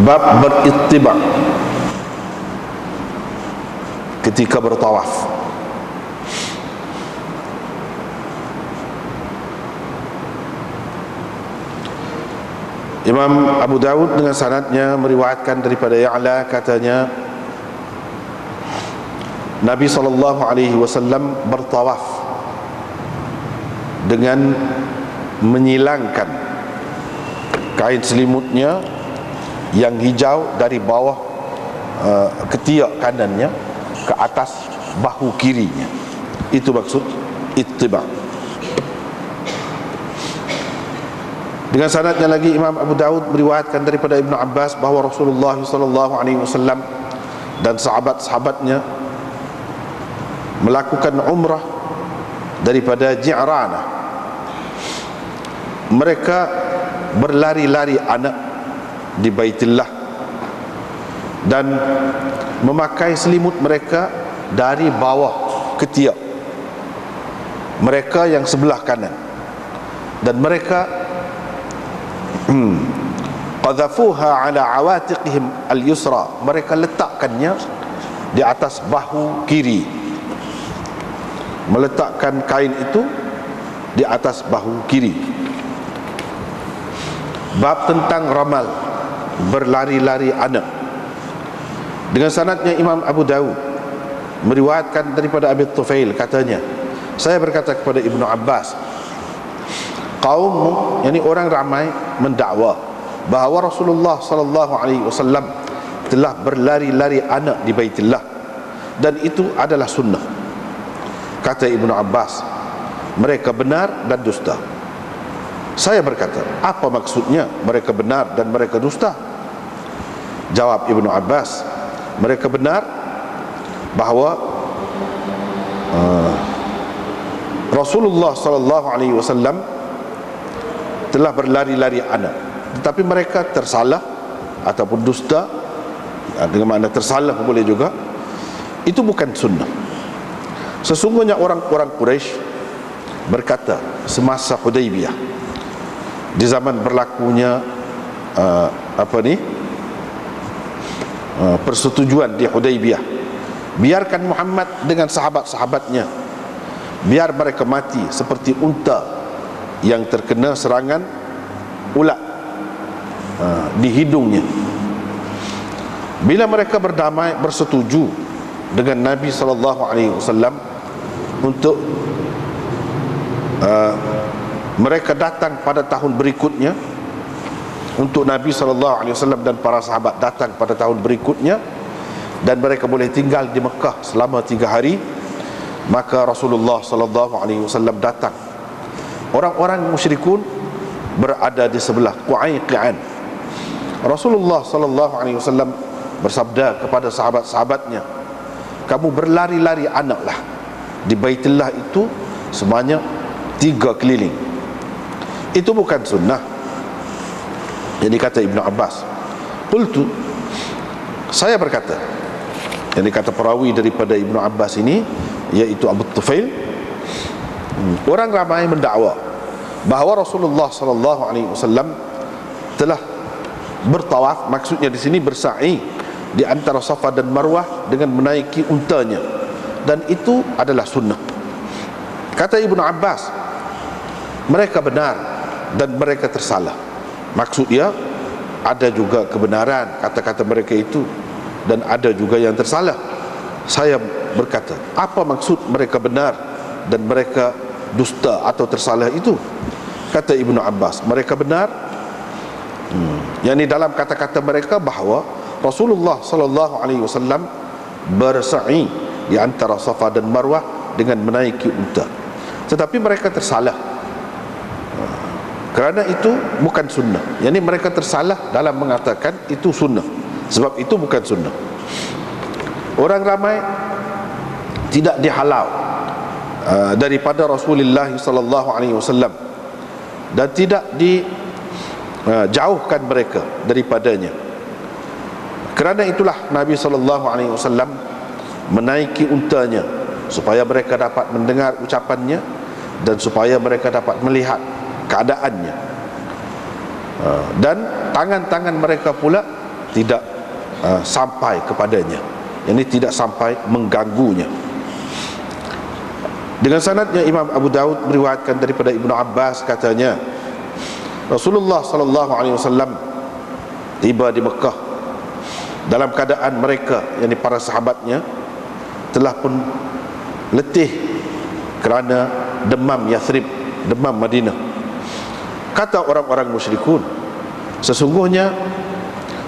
Bab berittiba' ketika bertawaf. Imam Abu Dawud dengan sanadnya meriwayatkan daripada Ya'la, katanya Nabi SAW bertawaf dengan menyilangkan kain selimutnya yang hijau dari bawah ketiak kanannya ke atas bahu kirinya. Itu maksud ittiba'. Dengan sanadnya lagi Imam Abu Dawud meriwayatkan daripada Ibnu Abbas bahawa Rasulullah SAW dan sahabat-sahabatnya melakukan umrah daripada Ji'ranah. Mereka berlari-lari anak di Baitullah dan memakai selimut mereka dari bawah ketiak mereka yang sebelah kanan, dan mereka qadhafuha ala awatiqihim al-yusra, mereka letakkannya di atas bahu kiri, meletakkan kain itu di atas bahu kiri. Bab tentang ramal, berlari-lari anak. Dengan sanadnya Imam Abu Dawud meriwayatkan daripada Abi Tufail, katanya saya berkata kepada Ibnu Abbas, kaummu, yakni orang ramai, mendakwa bahawa Rasulullah SAW telah berlari-lari anak di Baitullah dan itu adalah sunnah. Kata Ibnu Abbas, mereka benar dan dusta. Saya berkata, apa maksudnya mereka benar dan mereka dusta? Jawab Ibnu Abbas, mereka benar bahawa Rasulullah SAW telah berlari-lari anak, tetapi mereka tersalah ataupun dusta, dengan makna tersalah boleh juga. Itu bukan sunnah. Sesungguhnya orang-orang Quraisy berkata semasa Hudaybiyah, di zaman berlakunya persetujuan di Hudaybiyah, biarkan Muhammad dengan sahabat-sahabatnya, biar mereka mati seperti unta yang terkena serangan ulat di hidungnya. Bila mereka berdamai, bersetuju dengan Nabi SAW untuk mereka datang pada tahun berikutnya, untuk Nabi SAW dan para sahabat datang pada tahun berikutnya, dan mereka boleh tinggal di Mekah selama 3 hari, maka Rasulullah SAW datang. Orang-orang musyrikun berada di sebelah Qu'ayqi'an. Rasulullah SAW bersabda kepada sahabat-sahabatnya, kamu berlari-lari anaklah di Baitullah itu sebanyak 3 keliling. Itu bukan sunnah. Jadi kata Ibnu Abbas, qultu, saya berkata, yang kata perawi daripada Ibnu Abbas ini, yaitu Abu Tufail, orang ramai mendakwa bahawa Rasulullah SAW telah bertawaf, maksudnya di sini bersa'i di antara Safa dan Marwah dengan menaiki untanya, dan itu adalah sunnah. Kata Ibnu Abbas, mereka benar dan mereka tersalah. Maksud dia, ada juga kebenaran kata-kata mereka itu, dan ada juga yang tersalah. Saya berkata, apa maksud mereka benar dan mereka dusta atau tersalah itu? Kata Ibnu Abbas, mereka benar, yakni dalam kata-kata mereka bahawa Rasulullah SAW bersa'i di antara Safa dan Marwah dengan menaiki unta, tetapi mereka tersalah. Kerana itu bukan sunnah. Yani mereka tersalah dalam mengatakan itu sunnah, sebab itu bukan sunnah. Orang ramai tidak dihalau daripada Rasulullah SAW, dan tidak dijauhkan mereka daripadanya. Kerana itulah Nabi SAW menaiki untanya supaya mereka dapat mendengar ucapannya dan supaya mereka dapat melihat keadaannya, dan tangan-tangan mereka pula tidak sampai kepadanya, ini tidak sampai mengganggunya. Dengan sanadnya Imam Abu Daud meriwayatkan daripada Ibnu Abbas, katanya Rasulullah sallallahu alaihi wasallam tiba di Mekah dalam keadaan mereka, yakni para sahabatnya, telah pun letih kerana demam Yathrib, demam Madinah. Kata orang-orang musyrikun, sesungguhnya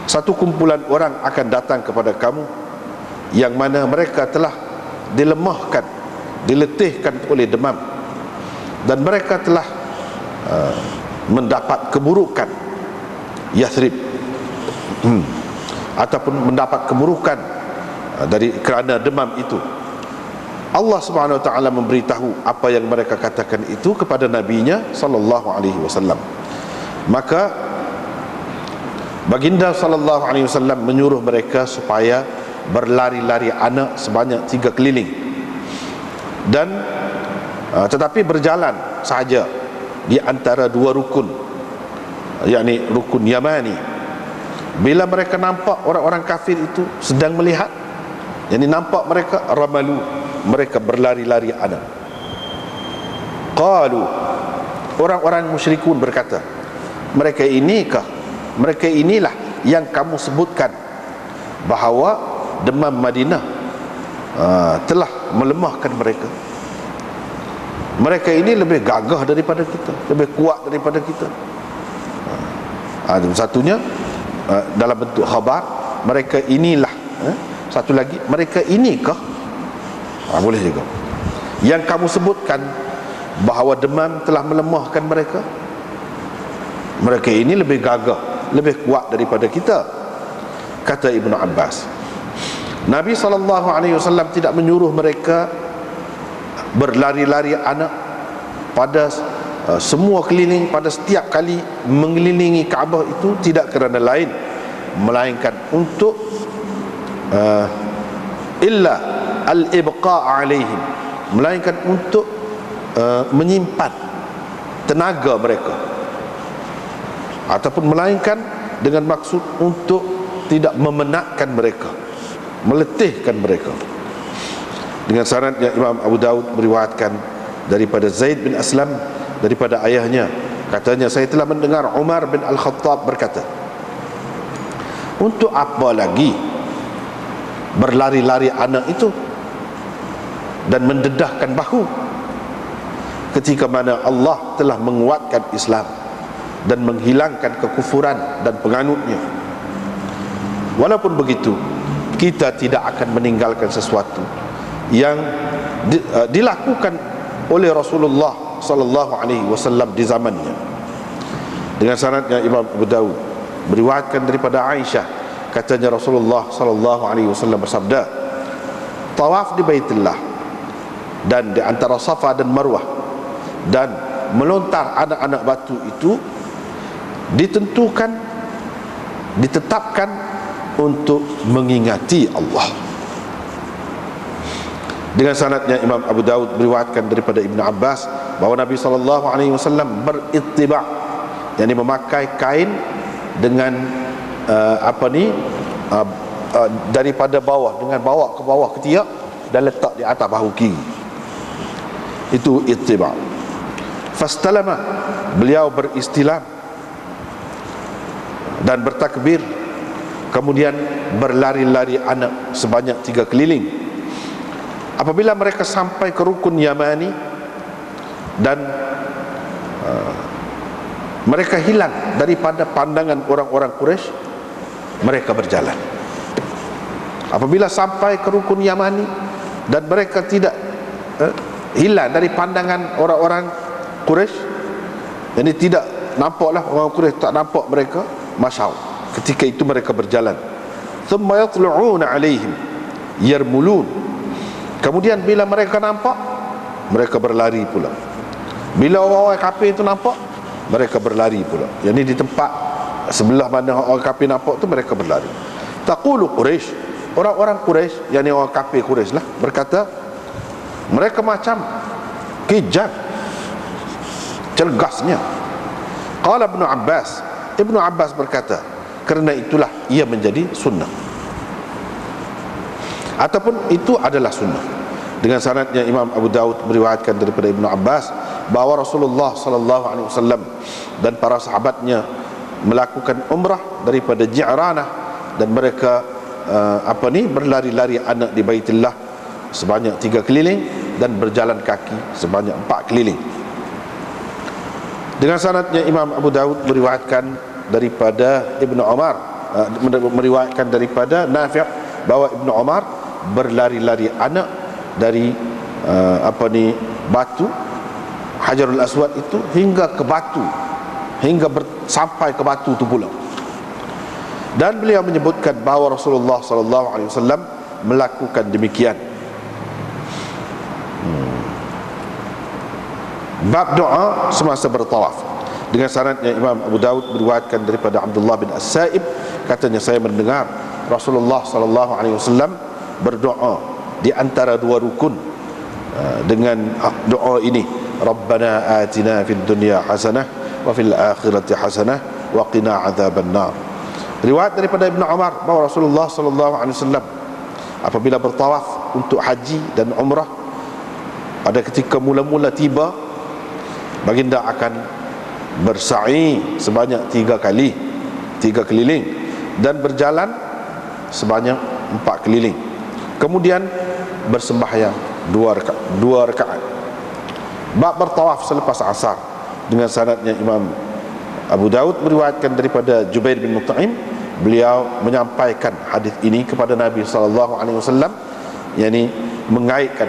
satu kumpulan orang akan datang kepada kamu yang mana mereka telah dilemahkan, diletihkan oleh demam, dan mereka telah mendapat keburukan Yathrib, ataupun mendapat keburukan dari kerana demam itu. Allah Subhanahu wa taala memberitahu apa yang mereka katakan itu kepada nabinya sallallahu alaihi wasallam. Maka baginda sallallahu alaihi wasallam menyuruh mereka supaya berlari-lari anak sebanyak 3 keliling, dan tetapi berjalan sahaja di antara 2 rukun, yakni rukun Yamani. Bila mereka nampak orang-orang kafir itu sedang melihat, yakni nampak mereka, ramalu, mereka berlari-lari anak. Qalu, orang-orang musyrikun berkata, mereka inilah yang kamu sebutkan bahawa demam Madinah telah melemahkan mereka. Mereka ini lebih gagah daripada kita, lebih kuat daripada kita. Satunya dalam bentuk khabar, mereka inilah. Satu lagi, mereka inikah? Boleh juga. Yang kamu sebutkan bahawa demam telah melemahkan mereka. Mereka ini lebih gagah, lebih kuat daripada kita, kata Ibnu Abbas. Nabi SAW tidak menyuruh mereka berlari-lari anak pada semua keliling, pada setiap kali mengelilingi Kaabah itu, tidak kerana lain melainkan untuk illa al-ibqa' alaihim, melainkan untuk menyimpan tenaga mereka, ataupun melainkan dengan maksud untuk tidak memenatkan mereka, meletihkan mereka. Dengan sanad yang Imam Abu Daud meriwayatkan daripada Zaid bin Aslam, daripada ayahnya, katanya, saya telah mendengar Umar bin Al-Khattab berkata, untuk apa lagi berlari-lari anak itu dan mendedahkan bahu, ketika mana Allah telah menguatkan Islam dan menghilangkan kekufuran dan penganutnya. Walaupun begitu, kita tidak akan meninggalkan sesuatu yang dilakukan oleh Rasulullah sallallahu alaihi wasallam di zamannya. Dengan sanadnya Imam Abu Daud meriwayatkan daripada Aisyah, katanya Rasulullah sallallahu alaihi wasallam bersabda, tawaf di Baitullah dan di antara Safa dan Marwah dan melontar anak-anak batu itu ditetapkan untuk mengingati Allah. Dengan sanadnya Imam Abu Daud meriwayatkan daripada Ibnu Abbas bahawa Nabi SAW berittiba', yakni memakai kain dengan daripada bawah, dengan bawa ke bawah ketiak dan letak di atas bahu kiri. Itu ittiba'. Fastalama, beliau beristilam dan bertakbir, kemudian berlari-lari anak sebanyak 3 keliling. Apabila mereka sampai ke rukun Yamani dan mereka hilang daripada pandangan orang-orang Quraisy, mereka berjalan. Apabila sampai ke rukun Yamani dan mereka tidak hilang dari pandangan orang-orang Quraisy, jadi tidak nampaklah orang Quraisy, tak nampak mereka, masyau. Ketika itu mereka berjalan. Thumma yatlu'una 'alaihim yarmulun. Kemudian bila mereka nampak, mereka berlari pula. Bila orang-orang kafir itu nampak, mereka berlari pula. Yang ini di tempat sebelah mana orang kafir nampak tu, mereka berlari. Taqulu Quraisy, orang-orang Quraisy, yakni orang kafir Quraisy lah, berkata, mereka macam kijab, cergasnya. Qala Ibnu Abbas, Ibnu Abbas berkata, kerana itulah ia menjadi sunnah, ataupun itu adalah sunnah. Dengan sanadnya Imam Abu Daud meriwayatkan daripada Ibnu Abbas bahawa Rasulullah sallallahu alaihi wasallam dan para sahabatnya melakukan umrah daripada Ji'ranah, dan mereka berlari-lari anak di Baitullah sebanyak 3 keliling dan berjalan kaki sebanyak 4 keliling. Dengan sanadnya Imam Abu Daud meriwayatkan daripada Ibnu Umar, meriwayatkan daripada Nafi' bahawa Ibnu Umar berlari-lari anak dari batu Hajarul Aswad itu hingga ke batu, sampai ke batu itu pula. Dan beliau menyebutkan bahawa Rasulullah sallallahu alaihi wasallam melakukan demikian. Bab doa semasa bertawaf. Dengan sanadnya Imam Abu Daud meriwayatkan daripada Abdullah bin As-Sa'ib, katanya saya mendengar Rasulullah sallallahu alaihi wasallam berdoa di antara 2 rukun dengan doa ini, Rabbana atina fid dunya hasanah wa fil akhirati hasanah wa qina adzabannar. Riwayat daripada Ibnu Umar bahawa Rasulullah sallallahu alaihi wasallam apabila bertawaf untuk haji dan umrah, pada ketika mula-mula tiba, baginda akan bersa'i sebanyak 3 keliling dan berjalan sebanyak 4 keliling. Kemudian bersembahyang 2 rakaat. Bab bertawaf selepas asar. Dengan sanadnya Imam Abu Daud meriwayatkan daripada Jubair bin Mut'im, beliau menyampaikan hadis ini kepada Nabi sallallahu alaihi wasallam, yakni mengaitkan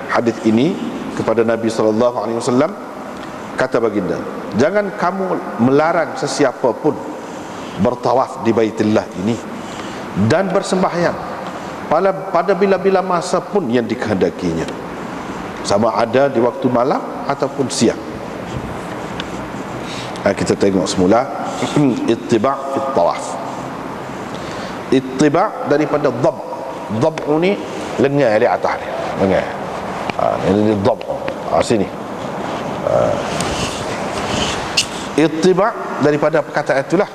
hadis ini kepada Nabi sallallahu alaihi wasallam. Kata baginda, jangan kamu melarang sesiapa pun bertawaf di Baitullah ini dan bersembahyang pada bila-bila masa pun yang dikehendakinya, sama ada di waktu malam ataupun siang. Kita tengok semula ittiba' fit tawaf. Ittiba' daripada dhab. Dhab ni lengan di atas ni, lengan. Ini dhab. Sini. Ittiba' daripada perkataan itulah,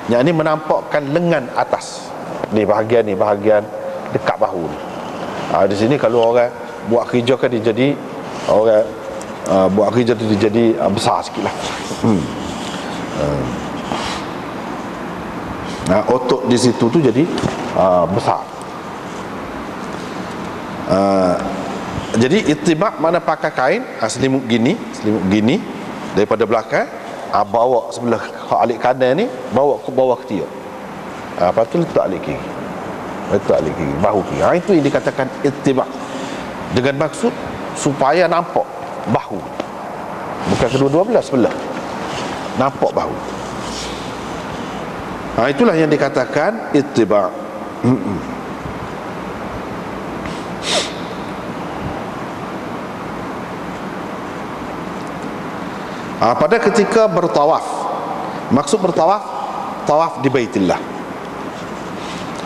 yang ini menampakkan lengan atas. Ni bahagian dekat bahu ni. Di sini kalau orang buat kerja kan dia jadi orang buat kerja tu dia jadi besar sikitlah. Otot di situ tu jadi besar. Jadi ittiba' mana pakai kain, selimut gini daripada belakang, bawa sebelah alik kanan ni, bawa ke bawah ketiak. Lepas tu letak alik kiri, bahu kiri. Itu yang dikatakan ittiba', dengan maksud supaya nampak bahu, bukan kedua-dua belah sebelah, nampak bahu. Itulah yang dikatakan ittiba'. Pada ketika bertawaf, maksud bertawaf, tawaf di Baitullah.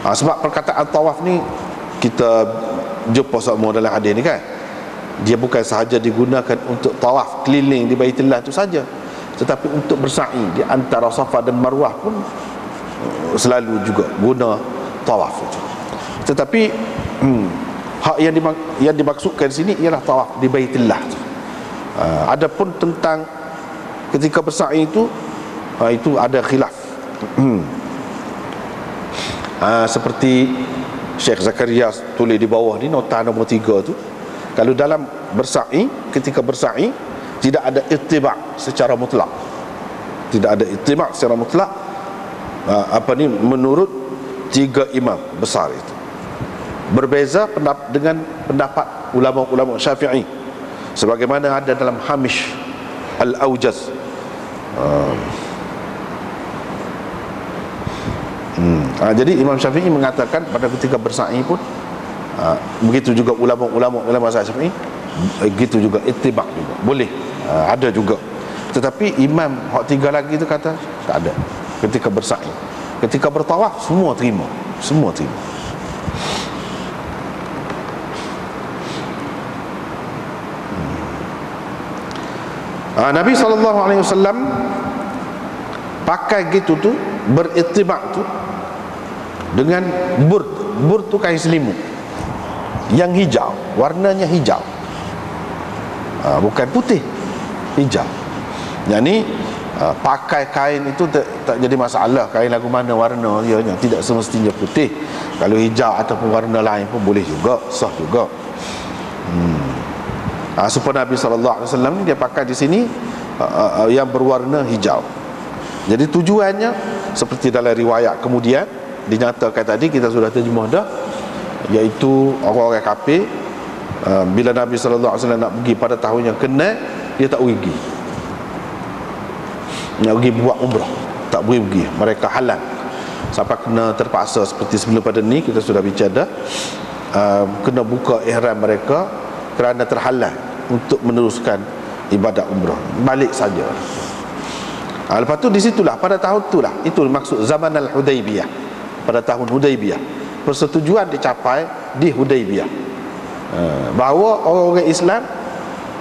Sebab perkataan tawaf ni kita jumpa semua dalam hadis ni kan, dia bukan sahaja digunakan untuk tawaf keliling di Baitullah itu saja, tetapi untuk bersa'i di antara Safa dan Marwah pun selalu juga guna tawaf itu. Tetapi hak yang dimaksudkan sini ialah tawaf di Baitullah. Adapun tentang ketika bersa'i itu ada khilaf. Seperti Syekh Zakaria tulis di bawah ni, nota nombor 3 tu, kalau dalam bersa'i, ketika bersa'i tidak ada ittiba' secara mutlak. Tidak ada ittiba' secara mutlak. Menurut 3 imam besar itu. Berbeza dengan pendapat ulama-ulama Syafi'i, sebagaimana ada dalam Hamish Al-Aujaz. Jadi Imam Syafi'i mengatakan pada ketika bersa'i pun begitu juga ulama Syafi'i, begitu juga ittiba' juga boleh, ada juga. Tetapi imam hak 3 lagi tu kata tak ada. Ketika bersa'i, ketika bertawaf semua terima. Nabi SAW pakai gitu tu beritibak tu dengan burd tu kain selimut yang hijau, warnanya hijau, bukan putih, hijau. Yang ni pakai kain itu tak jadi masalah. Kain lagu mana warna dia, tidak semestinya putih. Kalau hijau ataupun warna lain pun boleh juga, sah juga. Supaya Nabi SAW ni dia pakai di sini yang berwarna hijau. Jadi tujuannya seperti dalam riwayat kemudian dinyatakan tadi, kita sudah terjemah dah, iaitu orang-orang kafir bila Nabi SAW nak pergi pada tahun yang kena, dia tak pergi. Nak pergi buat umrah, tak boleh pergi. Mereka halal sampai kena terpaksa, seperti sebelum pada ni kita sudah bicara dah, kena buka ihram mereka kerana terhalal untuk meneruskan ibadat umrah, balik saja. Lepas tu di situlah, pada tahun itulah, itu maksud zaman al-Hudaybiyah. Pada tahun Hudaybiyah persetujuan dicapai di Hudaybiyah, bahawa orang-orang Islam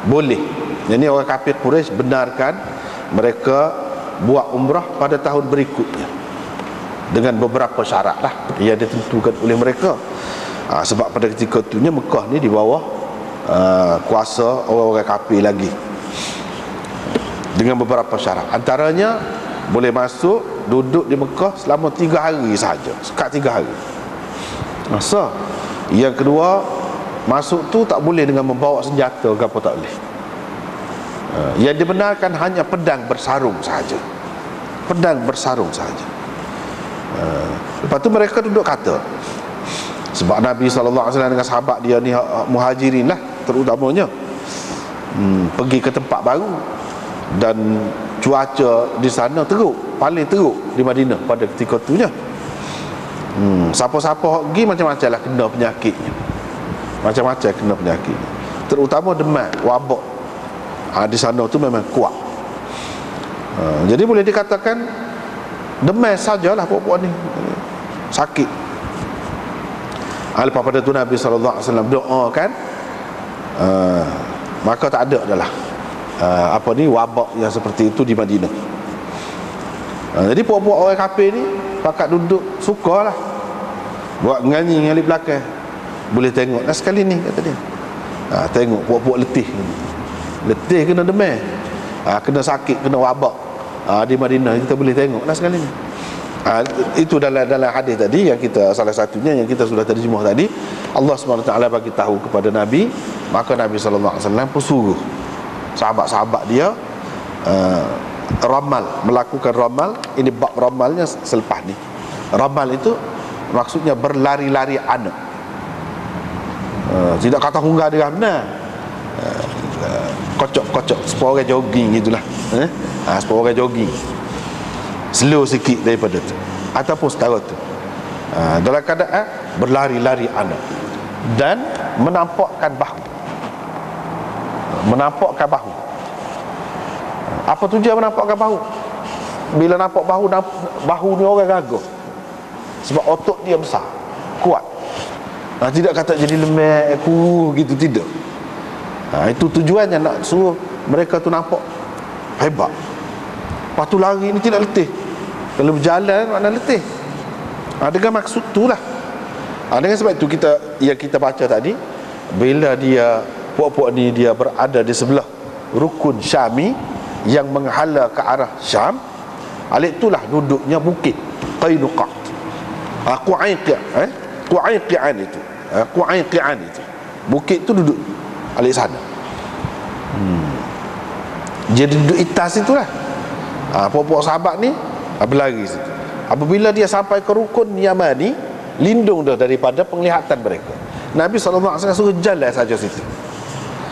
boleh, jadi orang kafir Quraisy benarkan mereka buat umrah pada tahun berikutnya dengan beberapa syarat lah yang ditentukan oleh mereka. Sebab pada ketika itunya Mekah ni di bawah kuasa orang-orang kafir lagi, dengan beberapa syarat. Antaranya boleh masuk duduk di Mekah selama 3 hari sahaja, sekat 3 hari. Masa yang kedua, masuk tu tak boleh dengan membawa senjata ke apa, tak boleh. Yang dibenarkan hanya pedang bersarung sahaja, pedang bersarung sahaja. Lepas tu mereka duduk kata, sebab Nabi SAW dengan sahabat dia ni muhajirin lah terutamanya, pergi ke tempat baru dan cuaca di sana teruk, paling teruk di Madinah pada ketika itunya. Siapa-siapa pergi macam-macam lah kena penyakitnya, macam-macam kena penyakitnya, terutama demam, wabak di sana tu memang kuat. Jadi boleh dikatakan demam sajalah puak-puak ni sakit. Lepas pada tu Nabi SAW doa kan, maka tak ada adalah wabak yang seperti itu di Madinah. Jadi puak-puak orang kafir ni pakat duduk, sukalah buat nganyi dengan di belakang. Boleh tengok lah sekali ni, kata dia. Tengok puak-puak letih kena demam, kena sakit, kena wabak di Madinah, kita boleh tengok lah sekali ni. Itu dalam hadis tadi yang kita, salah satunya yang kita sudah terjemah tadi, Allah SWT bagi tahu kepada Nabi, maka Nabi SAW pun suruh sahabat-sahabat dia ramal, melakukan ramal. Ini bab ramalnya selepas ni. Ramal itu maksudnya berlari-lari anak, tidak kata hunggar dia benar, kocok-kocok supaya orang jogging gitulah, supaya orang jogging slow sikit daripada tu ataupun setara tu, dalam keadaan berlari-lari anak dan menampakkan bahu. Apa tujuan menampakkan bahu? Bila nampak bahu ni orang gagah, sebab otot dia besar, kuat. Tidak kata jadi lemak, kuru gitu, tidak. Itu tujuannya, nak suruh mereka tu nampak hebat. Lepas tu lari ni tidak letih. Kalau berjalan makna letih. Dengan maksud tu lah. Dengan sebab itu kita baca tadi, bila dia puak-puak ni dia berada di sebelah rukun Syami yang menghala ke arah Syam, alik itulah duduknya bukit Qainuqa, Qu'ayqi'an itu, Qu'ayqi'an itu, bukit tu duduk alik sana. Jadi duduk itas itulah. Puak-puak sahabat ni berlari situ. Apabila dia sampai ke rukun Yamani, lindung dah daripada penglihatan mereka. Nabi SAW suruh jalan saja situ.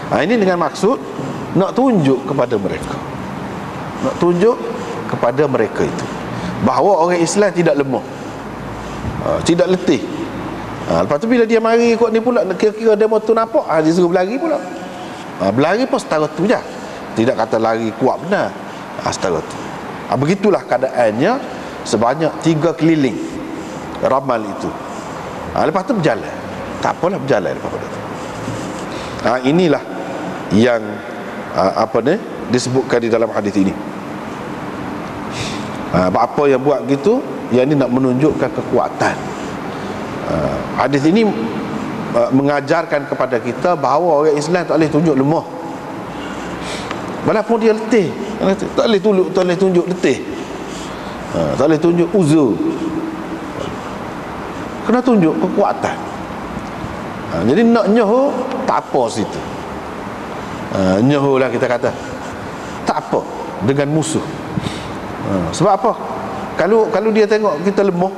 Ini dengan maksud nak tunjuk kepada mereka, nak tunjuk kepada mereka itu bahawa orang Islam tidak lemah, tidak letih. Lepas tu bila dia mari ikut ni pula, kira-kira dia mau tu nampak, dia suruh berlari pula. Berlari pun setara tu je, tidak kata lari kuat benar, setara tu. Begitulah keadaannya sebanyak 3 keliling ramal itu. Lepas tu berjalan, tak apalah berjalan lepas pada tu. Inilah yang disebutkan di dalam hadis ini. Apa yang buat gitu, yang ini nak menunjukkan kekuatan. Hadis ini mengajarkan kepada kita bahawa orang Islam tak boleh tunjuk lemah. Walaupun dia letih, tak boleh tunjuk letih. Tak boleh tunjuk uzur. Kena tunjuk kekuatan. Jadi nak nyoh tak apa situ. Nyoh lah kita kata. Tak apa dengan musuh. Sebab apa? Kalau dia tengok kita lemah,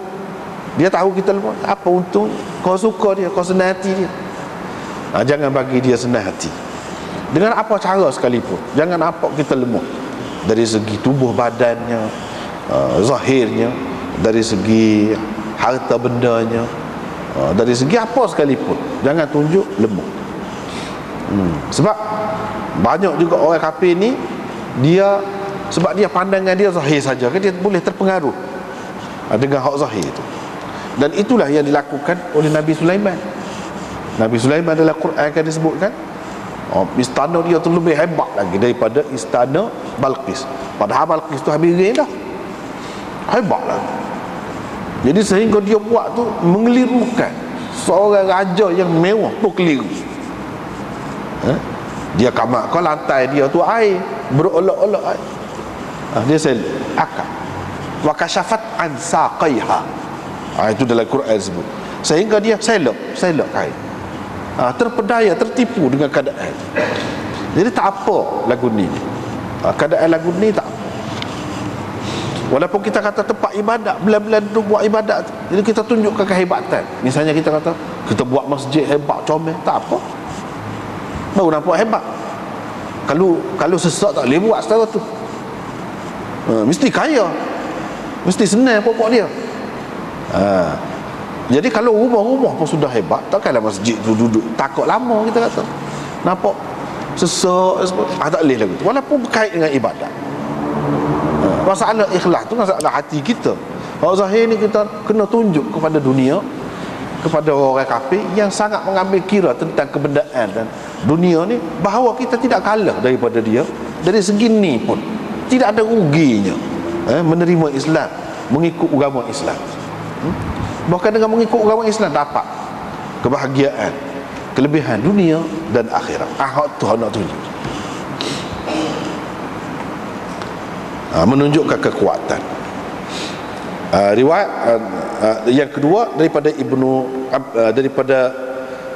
dia tahu kita lemah, apa untung? Kau suka dia, kau senang hati dia. Jangan bagi dia senang hati. Dengan apa cara sekalipun, jangan nampak kita lemah. Dari segi tubuh badannya, zahirnya, dari segi harta bendanya, dari segi apa sekalipun, jangan tunjuk lemah. Sebab banyak juga orang kafir ni, dia sebab dia pandangan dia zahir saja, kan dia boleh terpengaruh dengan hak zahir itu. Dan itulah yang dilakukan oleh Nabi Sulaiman. Nabi Sulaiman dalam Quran akan disebutkan, istana dia tu lebih hebat lagi daripada istana Balqis. Padahal Balqis tu habis dah, hebat lah. Jadi sehingga dia buat tu mengelirukan seorang raja yang mewah pun keliru. Dia kamatkan lantai dia tu air, berolok-olok air. Dia sel akak wa kasyafat an saqaiha. Itu dalam Quran sebut. Sehingga dia selok kain. Terpedaya, tertipu dengan keadaan. Jadi tak apa lagu ni. Keadaan lagu ni tak apa. Walaupun kita kata tempat ibadat, belah-belah duduk buat ibadat, jadi kita tunjukkan kehebatan. Misalnya kita kata kita buat masjid hebat, comel, tak apa. Baru nampak hebat. Kalau sesak tak boleh buat setara tu. Mesti kaya, mesti senang pokok dia. Jadi kalau rumah-rumah pun sudah hebat, takkanlah masjid tu duduk takut lama, kita kata nampak sesak, tak boleh lagu tu. Walaupun berkait dengan ibadat. Masalah ikhlas tu masalah hati kita. Hak zahir ni kita kena tunjuk kepada dunia, kepada orang kafir yang sangat mengambil kira tentang kebendaan dan dunia ni, bahawa kita tidak kalah daripada dia. Dari segi ni pun tidak ada ruginya menerima Islam, mengikut agama Islam. Bahkan dengan mengikut agama Islam dapat kebahagiaan, kelebihan dunia dan akhirat. Hak Tuhan nak tunjuk, menunjukkan kekuatan. Riwayat yang kedua daripada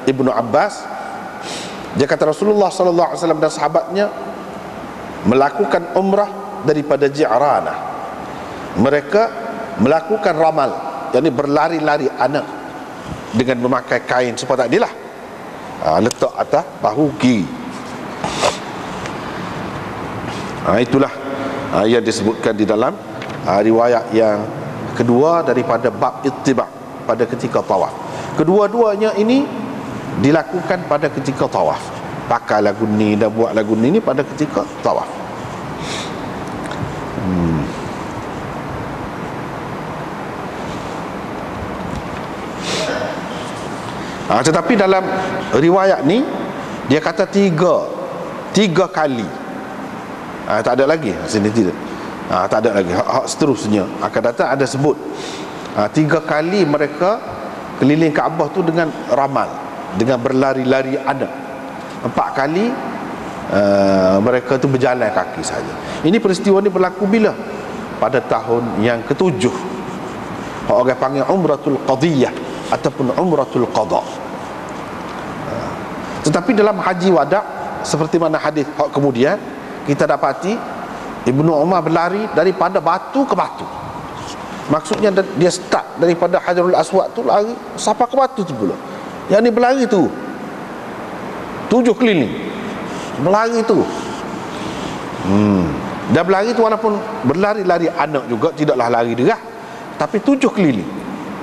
Ibnu Abbas, dia kata Rasulullah sallallahu alaihi wasallam dan sahabatnya melakukan umrah daripada Ji'ranah. Mereka melakukan ramal, yakni berlari-lari anak dengan memakai kain seperti tadilah, letak atas bahu kiri. Itulah yang disebutkan di dalam riwayat yang kedua daripada bab ittiba' pada ketika tawaf. Kedua-duanya ini dilakukan pada ketika tawaf. Pakai lagu ni dan buat lagu ni pada ketika tawaf. Tetapi dalam riwayat ni dia kata tiga kali. Tak ada lagi sini tidak. Tak ada lagi. Hak seterusnya akan datang ada sebut. 3 kali mereka keliling Kaabah tu dengan ramal, dengan berlari-lari anak. 4 kali mereka tu berjalan kaki saja. Ini peristiwa ni berlaku bila? Pada tahun yang ke-7. Orang panggil Umratul Qadiyah ataupun Umratul Qada. Tetapi dalam haji wada', seperti mana hadis hak kemudian, kita dapati Ibnu Umar berlari daripada batu ke batu. Maksudnya dia start daripada Hajarul Aswad tu, lari sampai ke batu tu pula. Yang ni berlari tu 7 keliling berlari tu. Dan berlari tu walaupun berlari-lari anak juga, tidaklah lari derah, tapi 7 keliling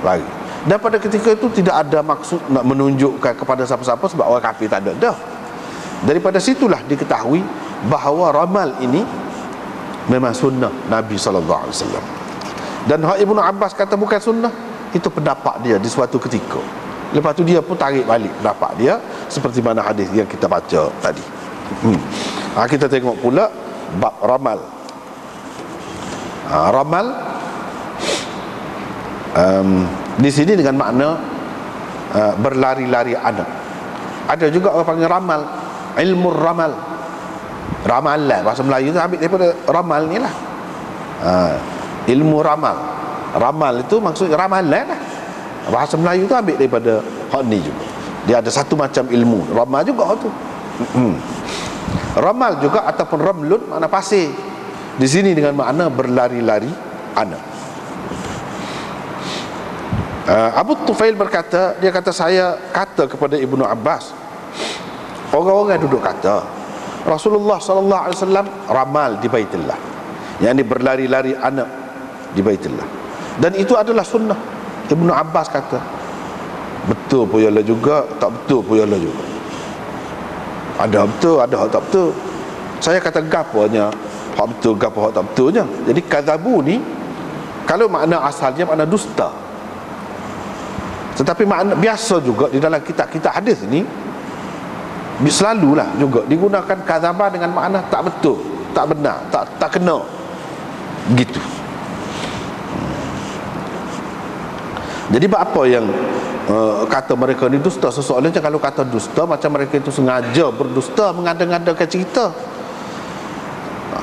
lari. Dan pada ketika itu tidak ada maksud nak menunjukkan kepada siapa-siapa, sebab orang kafir tak ada dah. Daripada situlah diketahui bahawa ramal ini memang sunnah Nabi sallallahu alaihi wasallam. Dan hak Ibnu Abbas kata bukan sunnah, itu pendapat dia di suatu ketika. Lepas tu dia pun tarik balik pendapat dia, seperti mana hadis yang kita baca tadi. Kita tengok pula bab ramal. Ramal di sini dengan makna berlari-lari anak. Ada juga orang panggil ramal, ilmu ramal, ramalan. Bahasa Melayu tu ambil daripada ramal ni lah. Ilmu ramal. Ramal itu maksudnya ramalan lah. Bahasa Melayu tu ambil daripada hak ni juga. Dia ada satu macam ilmu ramal juga tu. Ramal juga ataupun ramlun makna pasir. Di sini dengan makna berlari-lari anak. Abu Tufail berkata, dia kata saya kata kepada Ibnu Abbas, orang-orang duduk kata Rasulullah sallallahu alaihi wasallam ramal di Baitullah, yang ini berlari-lari anak di Baitullah, dan itu adalah sunnah. Ibnu Abbas kata betul pun ialah juga, tak betul pun ialah juga. Ada betul, ada hak tak betul. Saya kata gapanya hak betul, gapo hak tak betulnya. Jadi kadzabu ni kalau makna asalnya makna dusta, tetapi makna biasa juga di dalam kitab-kitab hadis ni selalulah juga digunakan kadzaba dengan makna tak betul, tak benar, tak kena gitu. Jadi apa yang kata mereka ni dusta? Sesoalnya kalau kata dusta macam mereka itu sengaja berdusta, mengada-ngadakan cerita.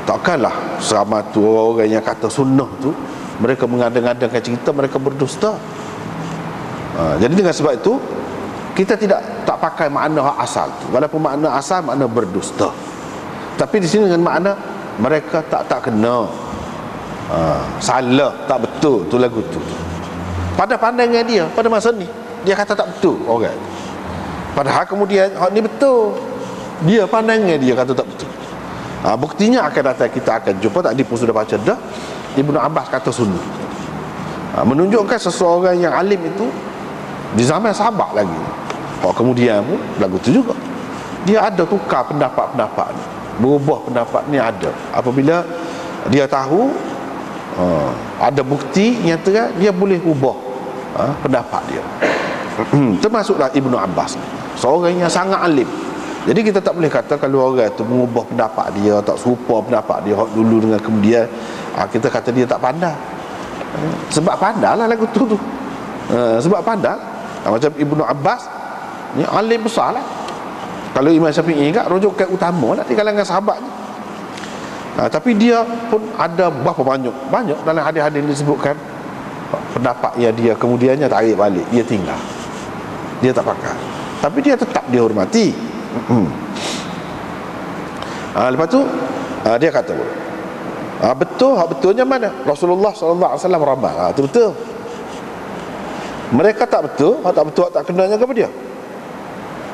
Takkanlah sama tu orang yang kata sunnah tu mereka mengada-ngadakan cerita, mereka berdusta. Jadi dengan sebab itu kita tak pakai makna asal tu. Walaupun makna asal makna berdusta, tapi di sini dengan makna mereka tak kena, salah, tak betul tu lagu tu. Pada pandangan dia pada masa ni dia kata tak betul orang. Padahal kemudian hak ni betul. Dia pandangan dia kata tak betul. Buktinya akan datang, kita akan jumpa. Tadi pun sudah baca dah, Ibnu Abbas kata sunnah. Menunjukkan seseorang yang alim itu di zaman sahabat lagi. Kemudian pun lagu tu juga dia ada tukar pendapat-pendapat ni, berubah pendapat ni ada. Apabila dia tahu ada bukti nyata, dia boleh ubah pendapat dia. Termasuklah Ibnu Abbas, seorang yang sangat alim. Jadi kita tak boleh kata kalau orang tu mengubah pendapat dia, tak serupa pendapat dia hak dulu dengan kemudian, kita kata dia tak pandai. Sebab pandai lah lagu tu. Sebab pandai. Macam Ibnu Abbas ni alim besar lah. Kalau Imam Syafi'i ingat rujukan utama lah di kalangan sahabat ni. Tapi dia pun ada berapa banyak dalam hadis-hadis disebutkan pendapat yang dia kemudiannya tarik balik, dia tinggal, dia tak pakai, tapi dia tetap dihormati. Lepas tu dia kata betul, hak betulnya mana? Rasulullah sallallahu alaihi wasallam ramal. Itu betul. Mereka tak betul, hak tak betul, hak tak kenanya kepada dia.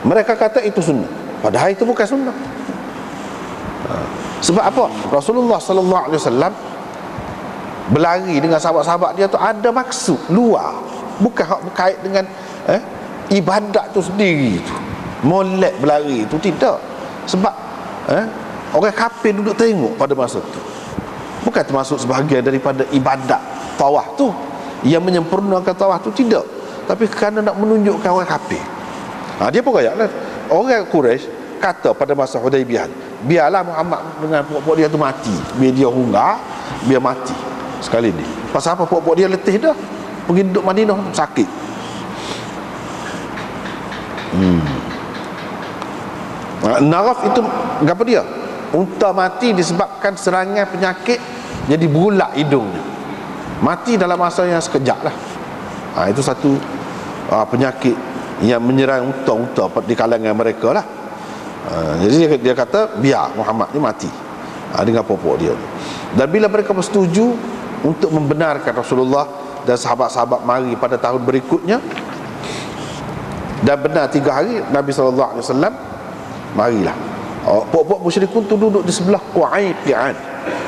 Mereka kata itu sunnah, padahal itu bukan sunnah. Sebab apa? Rasulullah sallallahu alaihi wasallam berlari dengan sahabat-sahabat dia tu ada maksud luar, bukan hak berkait dengan ibadat tu sendiri tu. Molek berlari itu tidak. Sebab orang kafir duduk tengok pada masa tu, bukan termasuk sebahagian daripada ibadat tawaf tu, yang menyempurnakan tawaf tu tidak, tapi kerana nak menunjukkan orang kafir. Dia pun kayaklah orang Quraisy kata pada masa Hudaibiyah, biarlah Muhammad dengan puak-puak dia tu mati, biar dia hunggar, biar mati sekali ni. Pasal apa? Puak-puak dia letih dah, pergi duduk Madinah sakit. Naraf itu apa dia? Unta mati disebabkan serangan penyakit, jadi berulak hidungnya, mati dalam masa yang sekejap lah. Itu satu penyakit yang menyerang unta-unta di kalangan mereka lah. Jadi dia kata biar Muhammad ni mati dengan popok dia. Dan bila mereka bersetuju untuk membenarkan Rasulullah dan sahabat-sahabat mari pada tahun berikutnya, dan benar 3 hari Nabi SAW marilah. Pok-pok musyrikun tu duduk di sebelah Qu'ayqi'an.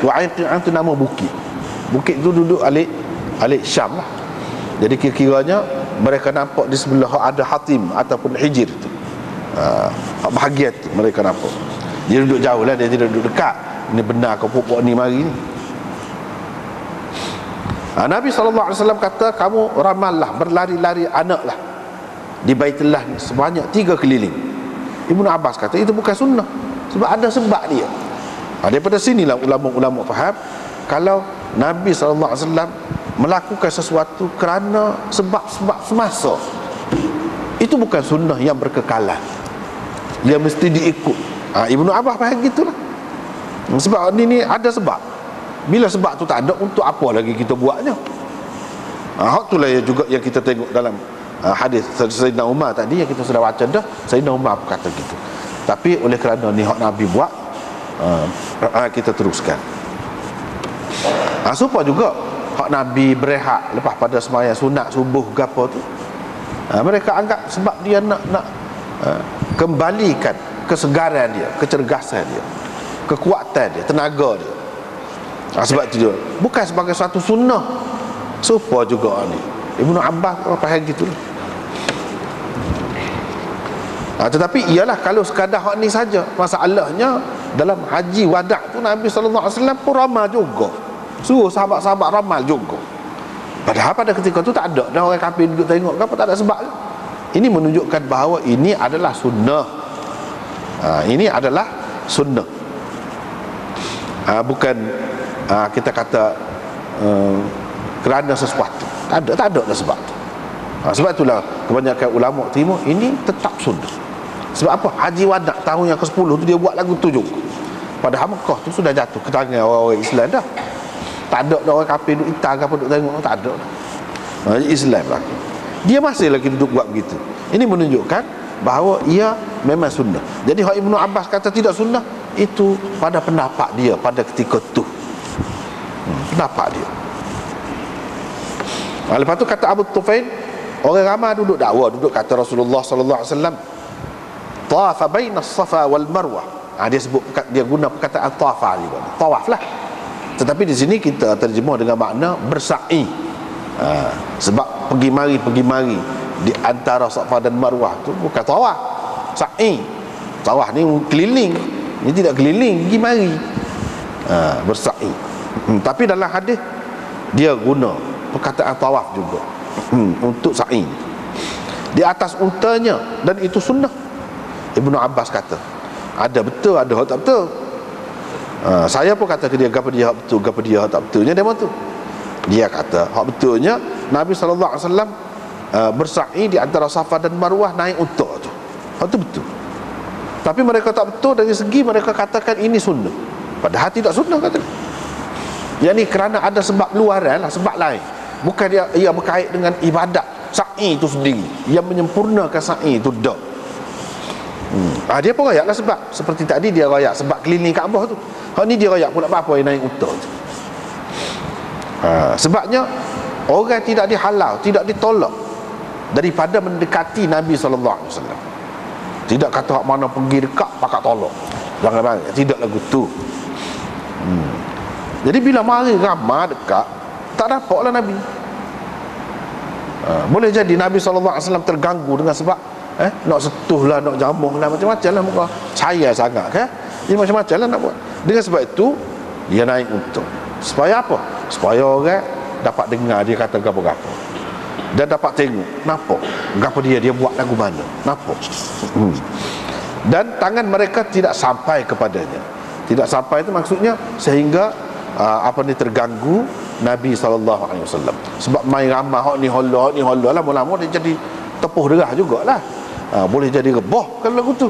Qu'ayqi'an tu nama bukit. Bukit tu duduk alik Syam lah. Jadi kira-kiranya mereka nampak di sebelah ada Hatim ataupun Hijir tu. Bahagian tu mereka nampak. Dia duduk jauh lah, dia tidak duduk dekat. Ini benar ke pok-pok ni mari ni? Nabi SAW kata, kamu ramallah, berlari-lari anaklah di Baitullah ni sebanyak 3 keliling. Ibnu Abbas kata itu bukan sunnah, sebab ada sebab dia. Daripada sinilah ulama-ulama faham kalau Nabi SAW melakukan sesuatu kerana sebab-sebab semasa, itu bukan sunnah yang berkekalan, dia mesti diikut. Ibnu Abbas faham gitulah. Sebab ni ada sebab. Bila sebab tu tak ada, untuk apa lagi kita buatnya? Hak itulah juga yang kita tengok dalam hadis Sayyidina Umar tadi yang kita sudah baca dah. Sayyidina Umar kata gitu. Tapi oleh kerana ni hak Nabi buat, kita teruskan. Supaya juga hak Nabi berehat lepas pada sembahyang sunat subuh ke apa tu, mereka anggap sebab dia nak kembalikan kesegaran dia, kecergasan dia, kekuatan dia, tenaga dia. Sebab itu dia bukan sebagai suatu sunnah. Supaya juga ni Ibnu Abbas faham gitu. Tetapi ialah kalau sekadar hak ni saja, masalahnya dalam haji wada' tu Nabi SAW pun ramal juga, suruh sahabat-sahabat ramal juga. Padahal pada ketika tu tak ada dah orang kafir duduk tengok ke apa, tak ada sebab. Ini menunjukkan bahawa ini adalah sunnah. Ini adalah sunnah. Bukan kita kata kerana sesuatu. Tak ada dah sebab tu. Sebab itulah kebanyakan ulama terima ini tetap sunnah. Sebab apa? Haji wada' tahun yang ke-10 tu dia buat lagu tu juga. Padahal Mekah tu sudah jatuh ke tangan orang-orang Islam dah. Tak ada dah orang kafir duduk itar ke apa duduk tengok, tak ada dah. Islam lagi, dia masih lagi duduk buat begitu. Ini menunjukkan bahawa ia memang sunnah. Jadi hak Ibnu Abbas kata tidak sunnah, itu pada pendapat dia pada ketika tu. Pendapat dia. Lepas tu kata Abu Tufail, orang ramai duduk dakwa, duduk kata Rasulullah sallallahu alaihi wasallam tawafa baina as-Safa wal Marwah. Dia sebut, dia guna perkataan tawafa juga. Tawaf lah. Tetapi di sini kita terjemah dengan makna bersa'i. Sebab pergi mari di antara Safa dan Marwah tu bukan tawaf, sa'i. Tawaf ni keliling, ini tidak keliling, pergi mari, bersa'i. Tapi dalam hadis dia guna perkataan tawaf juga untuk sa'i di atas untanya, dan itu sunnah. Ibnu Abbas kata ada betul, ada tak betul. Saya pun kata ke dia, gapa dia hak betul, gapa dia hak tak betulnya. Dia tu dia kata hak betulnya Nabi SAW bersa'i di antara Safa dan Marwah naik unta tu. Hak tu betul. Tapi mereka tak betul dari segi mereka katakan ini sunnah, padahal tidak sunnah kata. Yang ni kerana ada sebab luaran lah, sebab lain. Bukan ia berkait dengan ibadat sa'i itu sendiri yang menyempurnakan sa'i itu dah. Dia pun rayak lah sebab. Seperti tadi dia rayak sebab keliling Kaabah tu. Hak ni dia rayak pula apa yang naik unta tu. Sebabnya orang tidak dihalau, tidak ditolak daripada mendekati Nabi SAW. Tidak kata hak mana pergi dekat pakat tolak, jangan bang, tidak lagu tu. Jadi bila mari ramai dekat, tak dapatlah Nabi. Boleh jadi Nabi SAW terganggu dengan sebab nak setuh lah, nak jamuh lah, macam-macam lah muka saya sangat kan. Dia macam-macam lah nak buat. Dengan sebab itu dia naik unta. Supaya apa? Supaya orang dapat dengar dia kata gapo-gapo, dan dapat tengok nampak gapo dia buat lagu mana, nampak. Dan tangan mereka tidak sampai kepadanya. Tidak sampai itu maksudnya sehingga terganggu Nabi SAW. Sebab main ramah hak ni holah lama-lama dia jadi tepuh derah jugalah. Boleh jadi rebah kalau lagu tu.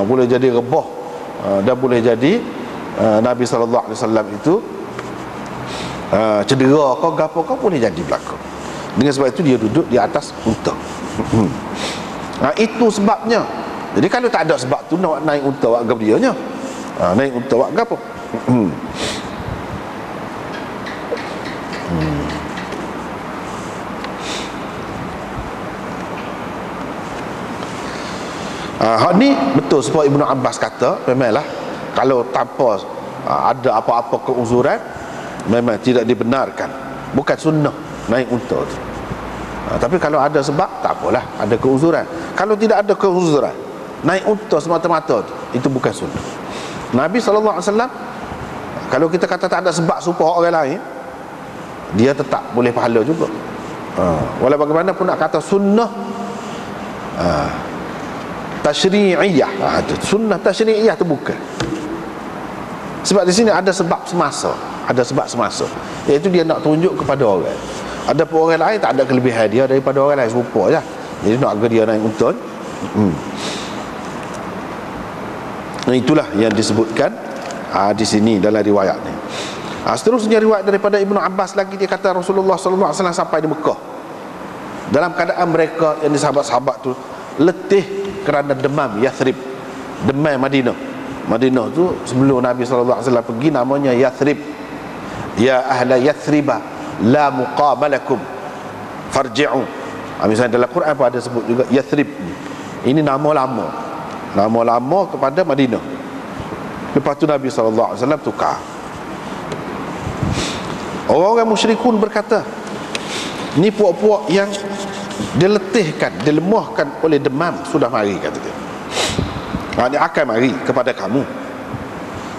Boleh jadi rebah, dan boleh jadi Nabi SAW itu cedera kau gapo kau, boleh jadi berlaku. Dengan sebab itu dia duduk di atas unta. Itu sebabnya. Jadi kalau tak ada sebab tu nak naik unta buat gapo dia nya. Naik unta buat gapo? Hak ni betul sebab Ibnu Abbas kata memanglah kalau tanpa ada apa-apa keuzuran memang tidak dibenarkan, bukan sunnah naik unta tu. Tapi kalau ada sebab tak apalah, ada keuzuran. Kalau tidak ada keuzuran, naik unta semata-mata tu, itu bukan sunnah. Nabi SAW kalau kita kata tak ada sebab supaya orang lain, dia tetap boleh pahala juga. Walau bagaimanapun nak kata sunnah tasyri'iyah, sunnah tasyri'iyah tu bukan. Sebab di sini ada sebab semasa, ada sebab semasa, iaitu dia nak tunjuk kepada orang. Ada pun orang lain tak ada kelebihan dia daripada orang lain serupa je. Jadi nak agar dia naik untung. Itulah yang disebutkan di sini dalam riwayat ni. Seterusnya riwayat daripada Ibnu Abbas lagi, dia kata Rasulullah sallallahu alaihi wasallam sampai di Mekah dalam keadaan mereka yang sahabat-sahabat tu letih kerana demam Yathrib, demam Madinah. Madinah tu sebelum Nabi sallallahu alaihi wasallam pergi namanya Yathrib. Ya ahla Yathriba la muqamalakum farji'u. Misalnya dalam Quran pun ada sebut juga Yathrib. Ini nama lama kepada Madinah. Lepas tu Nabi sallallahu alaihi wasallam tukar. Orang-orang musyrikun berkata, ni puak-puak yang diletihkan, dilemahkan oleh demam sudah mari, kata dia. Dia akan mari kepada kamu.